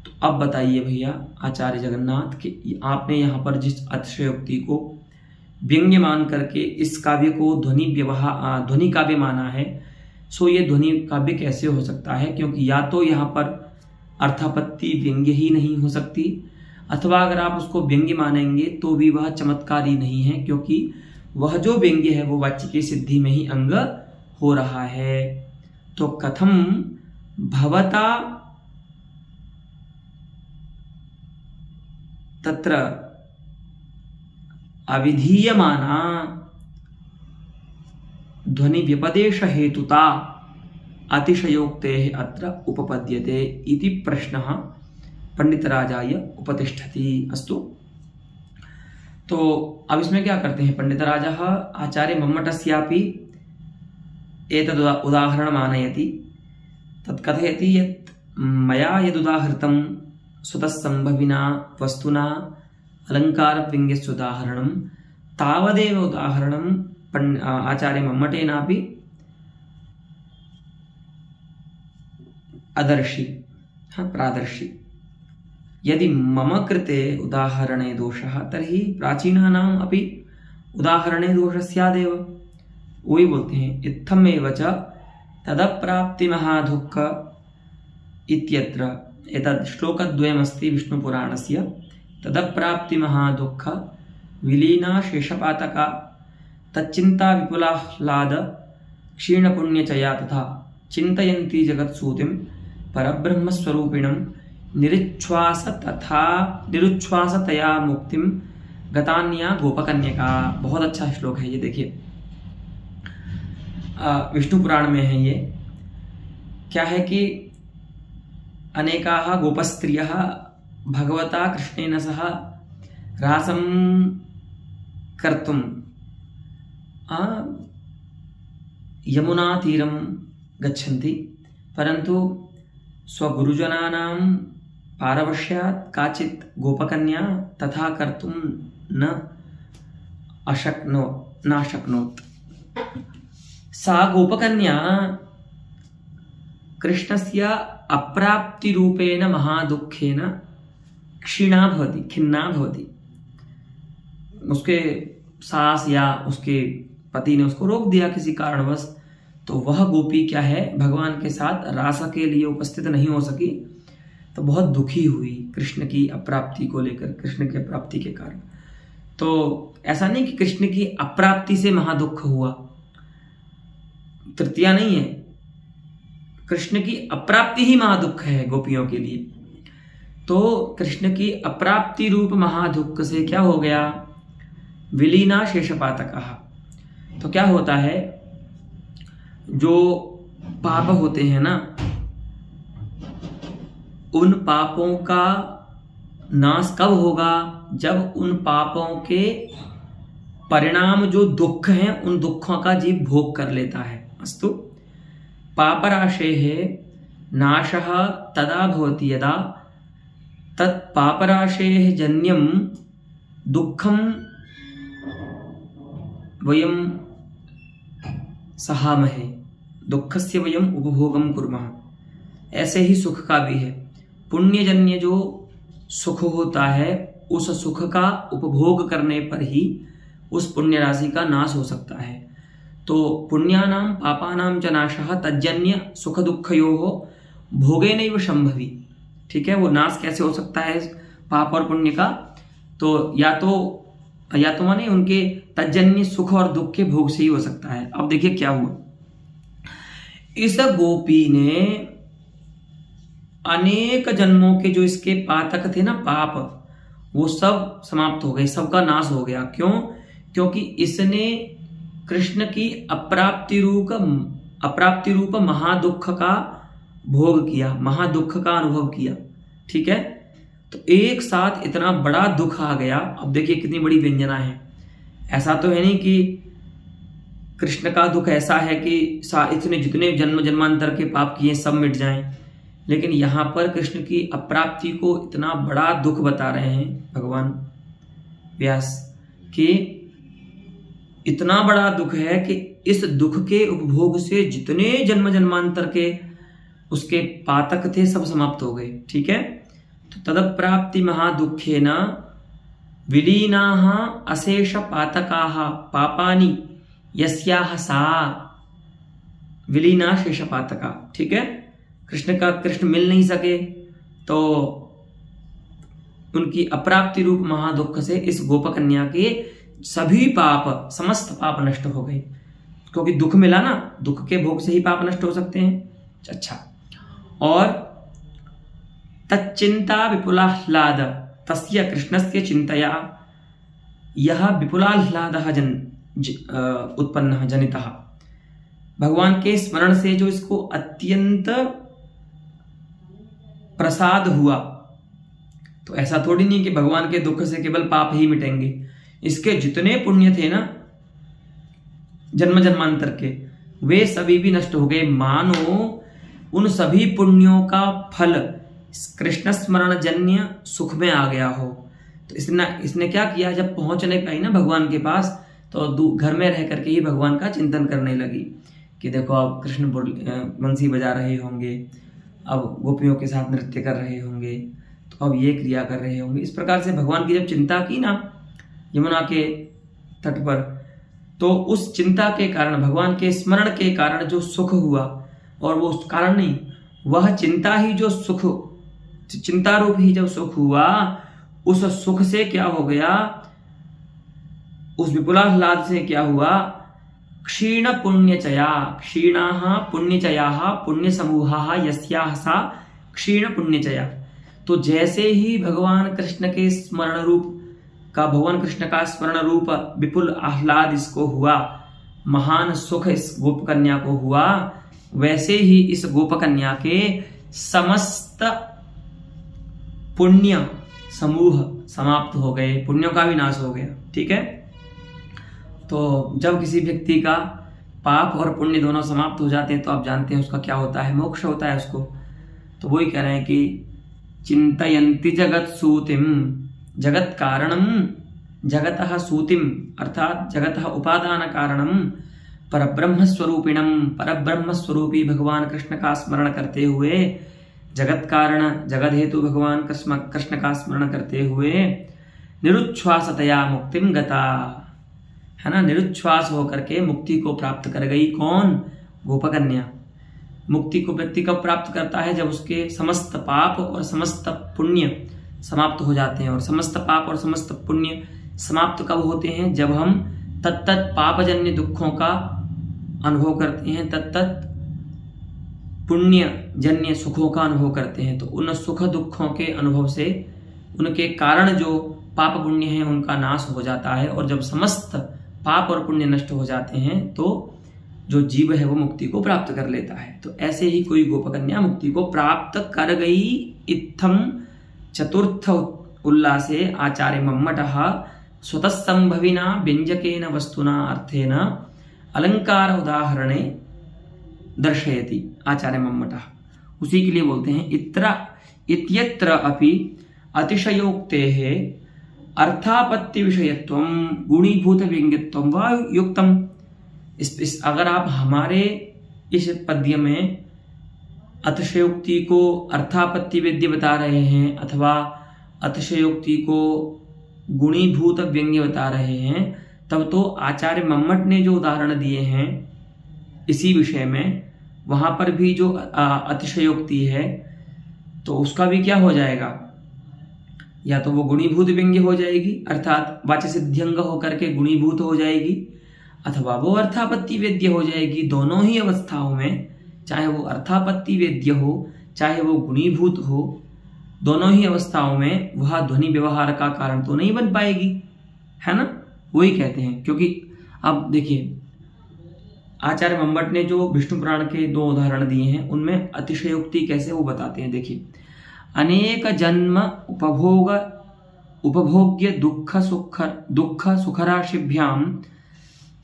तो अब बताइए भैया आचार्य जगन्नाथ कि आपने यहाँ पर जिस अतिशयोक्ति को व्यंग्य मान करके इस काव्य को ध्वनि काव्य माना है, सो ये ध्वनि काव्य कैसे हो सकता है, क्योंकि या तो यहाँ पर अर्थापत्ति व्यंग्य ही नहीं हो सकती, अथवा अगर आप उसको व्यंग्य मानेंगे तो भी वह चमत्कारी नहीं है, क्योंकि वह जो व्यंग्य है वो वाच्य की सिद्धि में ही अंग हो रहा है। तो कथम भवता तत्र अविधीयमाना ध्वनि व्यपदेश हेतुता अतिशयोक्ते अत्र उपपद्यते इति प्रश्नः पंडितराजाय उपतिष्ठति। अस्तु, तो अब इसमें क्या करते हैं पंडितराजः आचार्य मम्मटस्यापि एतद् उदाहरणम् आनयति, तत् कथयति यत् मया यदुदाहृतं स्वतः संभविना वस्तुना अलङ्कारव्यङ्ग्यस्य उदाहरणं तावदेव उदाहरणं आचार्य मम्मटेनापि अदर्शि प्रादर्शि। यदि मम कृते उदाहरणे दोषः तर्हि प्राचीनानाम् अपि उदाहरणे दोषः स्यादेव। वही बोलते हैं इत्थमेव च तदप्राप्तिमहादुःख इत्यत्र एतद् श्लोकद्वयमस्ति विष्णुपुराणस्य। तदप्राप्तिमहादुःख विलीना शेषपातका तच्चिन्ता विपुलाह्लाद क्षीणपुण्यचया तथा चिन्तयन्ती जगत्सूतिं परब्रह्मस्वरूपिणं निरुच्छ्वासतया मुक्तिम गतान्या गोपकन्यका। बहुत अच्छा श्लोक है ये, देखिए विष्णु पुराण में है ये। क्या है कि अनेकाः गोपस्त्रियः भगवता कृष्णेन सह रासं कर्तुं यमुनातीरं गच्छन्ति, परन्तु स्वगुरुजनानां पारवश्यात् काचित् गोपकन्या तथा कर्तुं नाशक्नोत्। सा गोपकन्या कृष्णस्य अप्राप्तिरूपेण महादुःखेन क्षीणा भवति, खिन्ना भवति। उसके सास या उसके पति ने उसको रोक दिया किसी कारणवश, तो वह गोपी क्या है, भगवान के साथ रास के लिए उपस्थित नहीं हो सकी, तो बहुत दुखी हुई कृष्ण की अप्राप्ति को लेकर, कृष्ण की अप्राप्ति के कारण। तो ऐसा नहीं कि कृष्ण की अप्राप्ति से महादुख हुआ, तृतीया नहीं है, कृष्ण की अप्राप्ति ही महादुख है गोपियों के लिए। तो कृष्ण की अप्राप्ति रूप महादुख से क्या हो गया, विलीना शेषपातकः। तो क्या होता है, जो पाप होते हैं ना, उन पापों का नाश कब होगा, जब उन पापों के परिणाम जो दुख हैं, उन दुखों का जीव भोग कर लेता है। अस्तु, पापराशेः नाशः तदा भवति यदा तत् पापराशेः जन्यं दुःखं वयं सहामहे, दुःखस्य वयं उपभोगं कुर्मः। ऐसे ही सुख का भी है, पुण्यजन्य जो सुख होता है, उस सुख का उपभोग करने पर ही उस पुण्य राशि का नाश हो सकता है। तो पुण्यानां पापानां च नाशः तज्जन्य सुख दुःखयोः भोगेनैव संभवी। ठीक है, वो नाश कैसे हो सकता है पाप और पुण्य का, तो या तो माने उनके तज्जन्य सुख और दुख के भोग से ही हो सकता है। अब देखिए क्या हुआ, इस गोपी ने अनेक जन्मों के जो इसके पातक थे ना, पाप, वो सब समाप्त हो गए, सबका नाश हो गया। क्यों? क्योंकि इसने कृष्ण की अप्राप्ति रूप महादुख का भोग किया, महादुख का अनुभव किया। ठीक है, तो एक साथ इतना बड़ा दुख आ गया। अब देखिए कितनी बड़ी व्यंजना है। ऐसा तो है नहीं कि कृष्ण का दुख ऐसा है कि इसने जितने जन्म जन्मांतर के पाप किए सब मिट जाएं, लेकिन यहां पर कृष्ण की अप्राप्ति को इतना बड़ा दुख बता रहे हैं भगवान व्यास कि इतना बड़ा दुख है कि इस दुख के उपभोग से जितने जन्म जन्मांतर के उसके पातक थे सब समाप्त हो गए। ठीक है, तो तदप्राप्ति महादुखेन विलीनाः अशेष पातकाः पापानि यस्याः सा विलीना शेष पातका। ठीक है, कृष्ण मिल नहीं सके, तो उनकी अप्राप्ति रूप महादुख से इस गोपकन्या के सभी पाप, समस्त पाप नष्ट हो गए। क्योंकि दुख मिला ना, दुख के भोग से ही पाप नष्ट हो सकते हैं। अच्छा, और तच्चिंता विपुलाह्लाद तस्य कृष्णस्य चिंतया यह विपुलाह्लादः उत्पन्नः जनितः। भगवान के स्मरण से जो इसको अत्यंत प्रसाद हुआ, तो ऐसा थोड़ी नहीं कि भगवान के दुख से केवल पाप ही मिटेंगे। इसके जितने पुण्य थे ना जन्म जन्मांतर के, वे सभी भी नष्ट हो गए। मानो उन सभी पुण्यों का फल कृष्ण स्मरण जन्य सुख में आ गया हो। तो इसने क्या किया, जब पहुंच नहीं पाई ना भगवान के पास, तो घर में रह करके ही भगवान का चिंतन करने लगी कि देखो अब कृष्ण बंसी बजा रहे होंगे, अब गोपियों के साथ नृत्य कर रहे होंगे, तो अब ये क्रिया कर रहे होंगे। इस प्रकार से भगवान की जब चिंता की ना यमुना के तट पर, तो उस चिंता के कारण, भगवान के स्मरण के कारण जो सुख हुआ, और वो कारण नहीं, वह चिंता ही जो सुख, चिंता रूप ही जब सुख हुआ, उस सुख से क्या हो गया, उस विपुलाह्लाद से क्या हुआ, क्षीण पुण्यचया, क्षीणाः पुण्यचयाः पुण्य समूहाः यस्याः सा क्षीण पुण्यचया। तो जैसे ही भगवान कृष्ण के स्मरण रूप का, भगवान कृष्ण का स्मरण रूप विपुल आह्लाद इसको हुआ, महान सुख इस गोपकन्या को हुआ, वैसे ही इस गोपकन्या के समस्त पुण्य समूह समाप्त हो गए, पुण्यों का भी नाश हो गया। ठीक है, तो जब किसी व्यक्ति का पाप और पुण्य दोनों समाप्त हो जाते हैं तो आप जानते हैं उसका क्या होता है, मोक्ष होता है उसको। तो वही कह रहे हैं कि चिंतयन्ति जगत सूतिम, जगत कारणम जगतः सूतिम अर्थात जगतः उपादान कारणम परब्रह्म स्वरूपिणम, परब्रह्म स्वरूपी भगवान कृष्ण का स्मरण करते हुए, जगत कारण जगत हेतु भगवान कृष्ण का स्मरण करते हुए निरुच्छ्वासतया मुक्तिम गता, है ना, निरुच्छ्वास होकर के मुक्ति को प्राप्त कर गई। कौन? गोपकन्या। मुक्ति को व्यक्ति कब प्राप्त करता है? जब उसके समस्त पाप और समस्त पुण्य समाप्त हो जाते हैं। और समस्त पाप और समस्त पुण्य समाप्त कब होते हैं? जब हम तत्त पापजन्य दुखों का अनुभव करते हैं, तत्त पुण्य जन्य सुखों का अनुभव करते हैं। तो उन सुख दुखों के अनुभव से उनके कारण जो पाप पुण्य है उनका नाश हो जाता है। और जब समस्त पाप और पुण्य नष्ट हो जाते हैं तो जो जीव है वो मुक्ति को प्राप्त कर लेता है। तो ऐसे ही कोई गोपकन्या मुक्ति को प्राप्त कर गई। इत्थम चतुर्थ उल्लासे आचार्य मम्मटः स्वतः संभविना व्यंजकेन वस्तुना अर्थेन अलंकार उदाहरणे दर्शयति आचार्य मम्मटः। उसी के लिए बोलते हैं इत्यत्र अपि अतिशयोक्तेः अर्थापत्ति विषयत्वम गुणीभूत व्यंग्यत्वम वा युक्तम। अगर आप हमारे इस पद्य में अतिशयोक्ति को अर्थापत्ति वेद्य बता रहे हैं अथवा अतिशयोक्ति को गुणीभूत व्यंग्य बता रहे हैं, तब तो आचार्य मम्मट ने जो उदाहरण दिए हैं इसी विषय में, वहां पर भी जो अतिशयोक्ति है तो उसका भी क्या हो जाएगा? या तो वो गुणीभूत व्यंग्य हो जाएगी अर्थात वाच्य सिद्ध्यंग होकर के गुणीभूत हो जाएगी, अथवा वो अर्थापत्ति वेद्य हो जाएगी। दोनों ही अवस्थाओं में, चाहे वो अर्थापत्ति वेद्य हो चाहे वो गुणीभूत हो, दोनों ही अवस्थाओं में वह ध्वनि व्यवहार का कारण तो नहीं बन पाएगी, है ना। वही कहते हैं, क्योंकि अब देखिए आचार्य मम्मट ने जो विष्णु पुराण के 2 उदाहरण दिए हैं उनमें अतिशयोक्ति कैसे वो बताते हैं। देखिए, अनेक जन्म उपभोग्य दुख सुखराशिभ्याम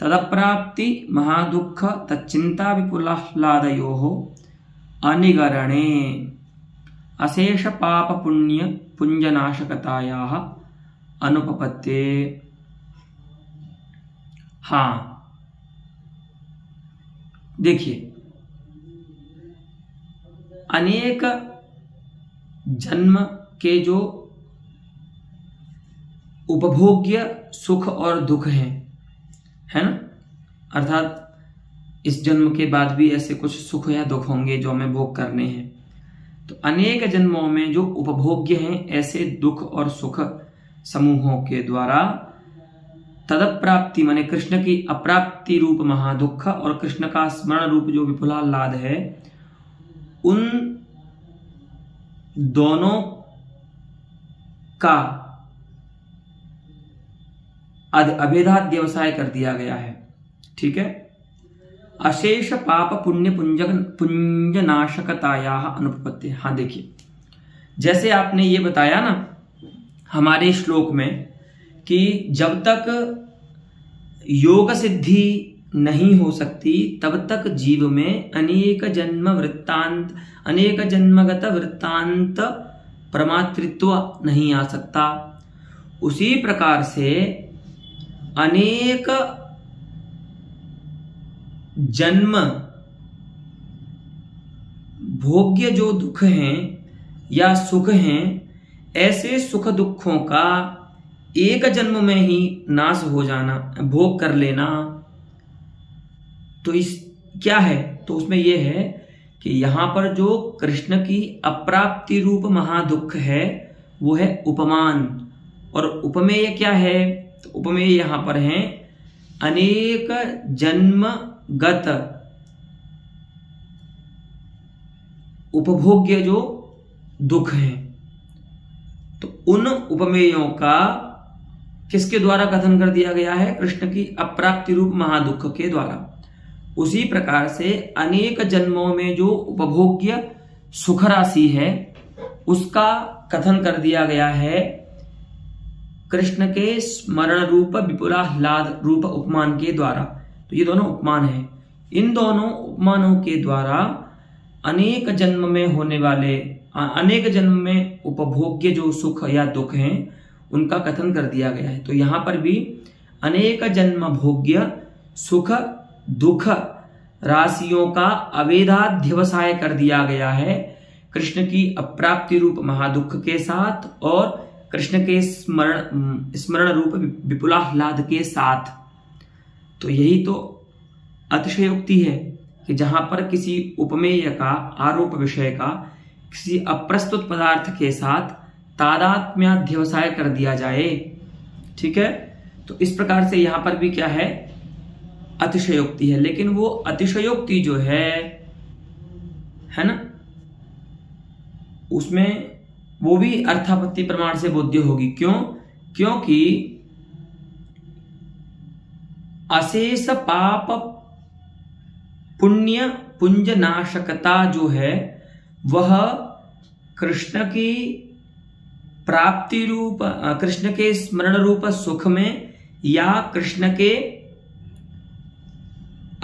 तदप्राप्ति महादुख तच्चिंता विपुलाह्लादयोः अनिगरणे अशेष पाप पुण्य पुंजनाशकतायाः अनुपपत्ते। हाँ देखिए, अनेक जन्म के जो उपभोग्य सुख और दुख हैं, है ना, अर्थात इस जन्म के बाद भी ऐसे कुछ सुख या दुख होंगे जो हमें भोग करने हैं। तो अनेक जन्मों में जो उपभोग्य हैं ऐसे दुख और सुख समूहों के द्वारा तदप्राप्ति माने कृष्ण की अप्राप्ति रूप महादुख और कृष्ण का स्मरण रूप जो विपुलाह्लाद है, उन दोनों का अभेदाध्यवसाय कर दिया गया है। ठीक है, अशेष पाप पुण्य पुंजनाशकतायाः अनुपपत्ति। हाँ देखिए, जैसे आपने ये बताया ना हमारे श्लोक में कि जब तक योग सिद्धि नहीं हो सकती तब तक जीव में अनेक जन्मगत वृत्तांत प्रमातृत्व नहीं आ सकता। उसी प्रकार से अनेक जन्म भोग्य जो दुख हैं या सुख हैं, ऐसे सुख दुखों का एक जन्म में ही नाश हो जाना, भोग कर लेना, तो इस क्या है? तो उसमें यह है कि यहां पर जो कृष्ण की अप्राप्ति रूप महादुख है वो है उपमान। और उपमेय क्या है? तो उपमेय यहां पर है अनेक जन्मगत उपभोग्य जो दुख हैं। तो उन उपमेयों का किसके द्वारा कथन कर दिया गया है? कृष्ण की अप्राप्ति रूप महादुख के द्वारा। उसी प्रकार से अनेक जन्मों में जो उपभोग्य सुख राशि है उसका कथन कर दिया गया है कृष्ण के स्मरण रूप विपुलाह्लाद रूप उपमान के द्वारा। तो ये दोनों उपमान हैं। इन दोनों उपमानों के द्वारा अनेक जन्म में होने वाले, अनेक जन्म में उपभोग्य जो सुख या दुख हैं उनका कथन कर दिया गया है। तो यहाँ पर भी अनेक जन्म भोग्य सुख दुख राशियों का अवेदाध्यवसाय कर दिया गया है कृष्ण की अप्राप्ति रूप महादुख के साथ और कृष्ण के स्मरण रूप विपुलाह्लाद के साथ। तो यही तो अतिशयोक्ति है कि जहां पर किसी उपमेय का, आरोप विषय का किसी अप्रस्तुत पदार्थ के साथ तादात्म्याध्यवसाय कर दिया जाए। ठीक है, तो इस प्रकार से यहां पर भी क्या है, अतिशयोक्ति है। लेकिन वो अतिशयोक्ति जो है ना, उसमें वो भी अर्थापत्ति प्रमाण से बोध्य होगी। क्यों? क्योंकि अशेष पाप पुण्य पुंज नाशकता जो है वह कृष्ण की प्राप्ति रूप, कृष्ण के स्मरण रूप सुख में या कृष्ण के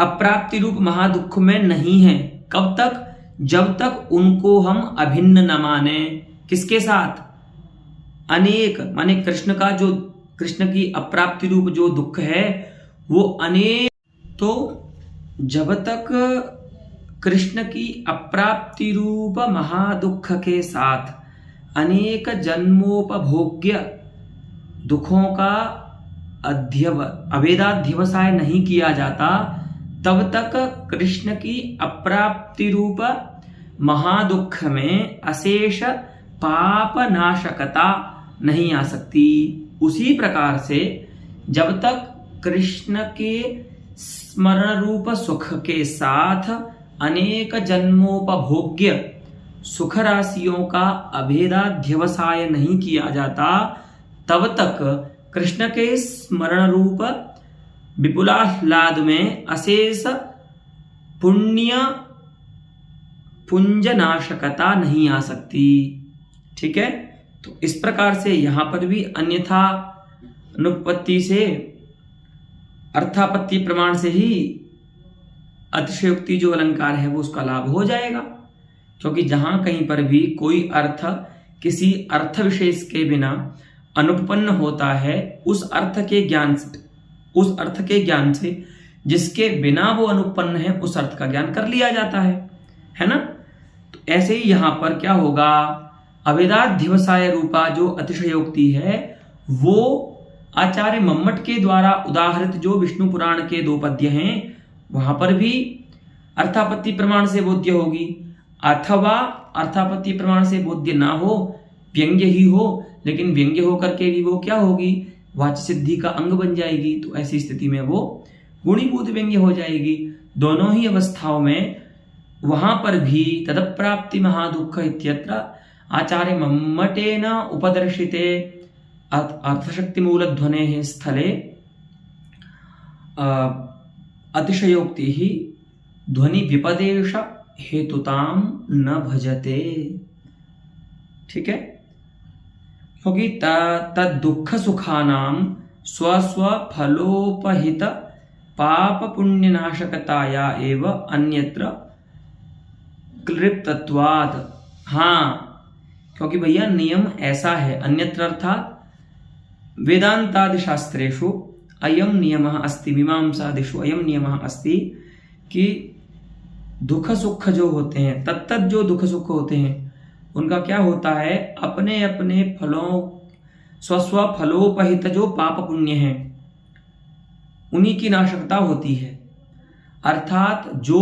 अप्राप्ति रूप महादुख में नहीं है। कब तक? जब तक उनको हम अभिन्न न माने। किसके साथ? अनेक, माने कृष्ण का जो, कृष्ण की अप्राप्ति रूप जो दुख है वो अनेक। तो जब तक कृष्ण की अप्राप्ति रूप महादुख के साथ अनेक जन्मोपभोग्य दुखों का अवेदाध्यवसाय नहीं किया जाता, तब तक कृष्ण की अप्राप्ति रूप महादुख में अशेष पाप नाशकता नहीं आ सकती। उसी प्रकार से जब तक कृष्ण के स्मरण रूप सुख के साथ अनेक जन्मोपभोग्य सुख राशियों का अभेदाध्यवसाय नहीं किया जाता, तब तक कृष्ण के स्मरण रूप विपुलाह्लाद में अशेष पुण्य पुंज नाशकता नहीं आ सकती। ठीक है, तो इस प्रकार से यहां पर भी अन्यथा अनुपपत्ति से, अर्थापत्ति प्रमाण से ही अतिशयोक्ति जो अलंकार है वो उसका लाभ हो जाएगा। क्योंकि जहां कहीं पर भी कोई अर्थ किसी अर्थ विशेष के बिना अनुपपन्न होता है, उस अर्थ के ज्ञान से जिसके बिना वो अनुपन्न है उस अर्थ का ज्ञान कर लिया जाता है ना। तो ऐसे ही यहां पर क्या होगा, अवेदाध्यवसाय रूपा जो अतिशयोक्ति है वो आचार्य मम्मट के द्वारा उदाहरित जो विष्णु पुराण के 2 पद्य हैं वहां पर भी अर्थापत्ति प्रमाण से बोध्य होगी, अथवा अर्थापत्ति प्रमाण से बोध्य ना हो, व्यंग्य ही हो, लेकिन व्यंग्य होकर के भी वो क्या होगी, वाच्य सिद्धि का अंग बन जाएगी। तो ऐसी स्थिति में वो गुणीभूत व्यंग्य हो जाएगी। दोनों ही अवस्थाओं में वहां पर भी तदप्राप्ति महादुख इत्यत्र आचार्य मम्मटेन उपदर्शिते अर्थशक्ति मूल ध्वने स्थले अतिशयोक्ति ही ध्वनि विपदेश हेतुताम न भजते। ठीक है, क्योंकि तद दुख सुखानाम स्वस्व फलोपहित पाप पुण्य नाशकताया एव अन्यत्र क्लिप्तत्वात्। हाँ, क्योंकि भैया नियम ऐसा है, अन्यत्र अर्थात वेदांतादि शास्त्रेषु अयम नियमः अस्ति, मीमांसादिषु अयम नियमः अस्ति कि दुख सुख जो होते हैं, तत्त जो दुख सुख होते हैं उनका क्या होता है, अपने अपने फलों, स्वस्व फलोपहित जो पाप पुण्य हैं उन्हीं की नाशकता होती है। अर्थात जो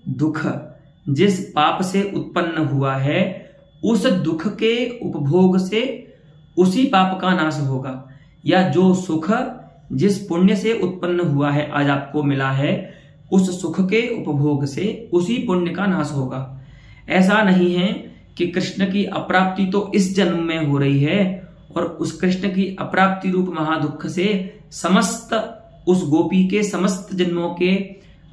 दुख जिस पाप से उत्पन्न हुआ है उस दुख के उपभोग से उसी पाप का नाश होगा, या जो सुख जिस पुण्य से उत्पन्न हुआ है, आज आपको मिला है, उस सुख के उपभोग से उसी पुण्य का नाश होगा। ऐसा नहीं है कि कृष्ण की अप्राप्ति तो इस जन्म में हो रही है और उस कृष्ण की अप्राप्ति रूप महादुख से समस्त उस गोपी के समस्त जन्मों के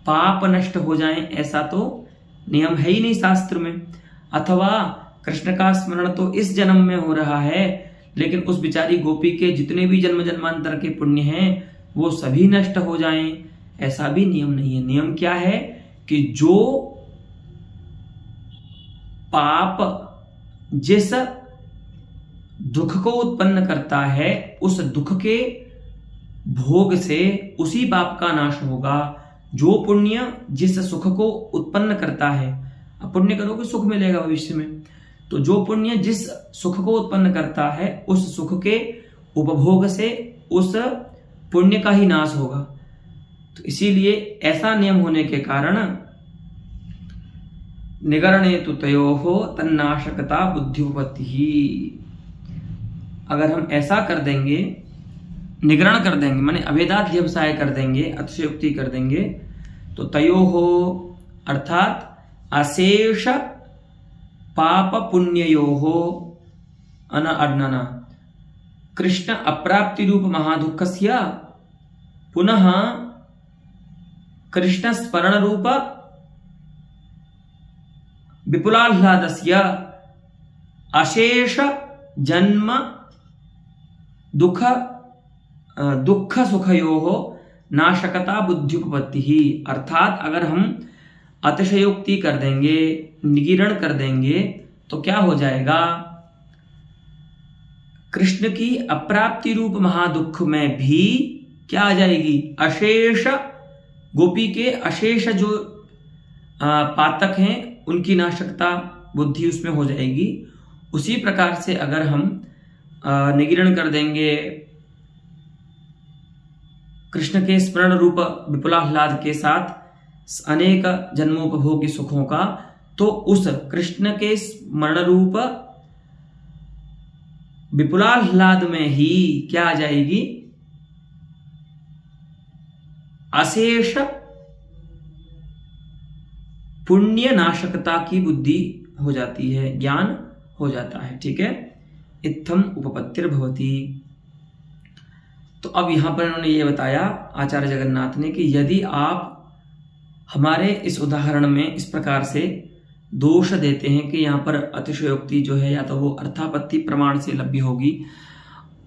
पाप नष्ट हो जाएं, ऐसा तो नियम है ही नहीं शास्त्र में। अथवा कृष्ण का स्मरण तो इस जन्म में हो रहा है, लेकिन उस बिचारी गोपी के जितने भी जन्म जन्मांतर के पुण्य हैं वो सभी नष्ट हो जाएं, ऐसा भी नियम नहीं है। नियम क्या है कि जो पाप जिस दुख को उत्पन्न करता है, उस दुख के भोग से उसी पाप का नाश होगा। जो पुण्य जिस सुख को उत्पन्न करता है, अब पुण्य करोगे सुख मिलेगा भविष्य में, तो जो पुण्य जिस सुख को उत्पन्न करता है उस सुख के उपभोग से उस पुण्य का ही नाश होगा। तो इसीलिए ऐसा नियम होने के कारण निगरणे तु तयोः तन्नाशकता बुद्धिपत्ति ही, अगर हम ऐसा कर देंगे, निगरण कर देंगे माने अभेदाध्यवसाय कर देंगे, अतिशयोक्ति कर देंगे, तो तयोः अर्थात अशेष पाप पुण्ययोः अनअर्णना कृष्ण अप्राप्ति रूप महादुःखस्य पुनः कृष्ण स्मरण रूप विपुलाह्लादस्य अशेष जन्म दुख सुखयोः नाशकता बुद्धिपत्ति ही, अर्थात अगर हम अतिशयोक्ति कर देंगे, निगीरण कर देंगे, तो क्या हो जाएगा, कृष्ण की अप्राप्ति रूप महादुख में भी क्या आ जाएगी, अशेष गोपी के अशेष जो पातक हैं उनकी नाशकता बुद्धि उसमें हो जाएगी। उसी प्रकार से अगर हम निगीरण कर देंगे कृष्ण के स्मरण रूप विपुलाह्लाद के साथ अनेक जन्मोपभोगी सुखों का, तो उस कृष्ण के स्मरण रूप विपुलाह्लाद में ही क्या आ जाएगी, अशेष पुण्य नाशकता की बुद्धि हो जाती है, ज्ञान हो जाता है। ठीक है, इत्थम उपपत्तिर्भवति। तो अब यहां पर इन्होंने ये बताया आचार्य जगन्नाथ ने कि यदि आप हमारे इस उदाहरण में इस प्रकार से दोष देते हैं कि यहाँ पर अतिशयोक्ति जो है या तो वो अर्थापत्ति प्रमाण से लभ्य होगी,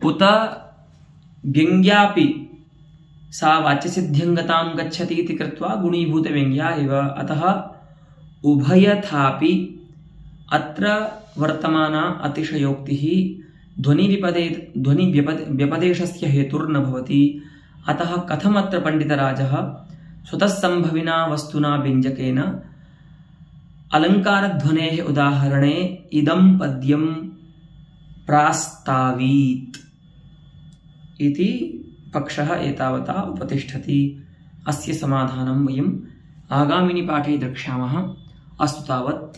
उत व्यंग्यापि सा वाच्य सिद्ध्यंगतां गच्छति इति कृत्वा गुणीभूत व्यंग्या एव, अतः उभयथापि अत्र वर्तमाना अतिशयोक्तिः ध्वनि व्यपदेशस्य हेतुर्न भवति। अतः कथमत्र पंडितराजः स्वतः संभविना वस्तुना व्यंजकेन अलंकारध्वनेः उदाहरणे इदं पद्यं प्रास्तावीत् इति पक्षः एतावता उपतिष्ठति। अस्य समाधानं वयम् आगामिनि पाठे द्रक्ष्यामः। अस्तु तावत्।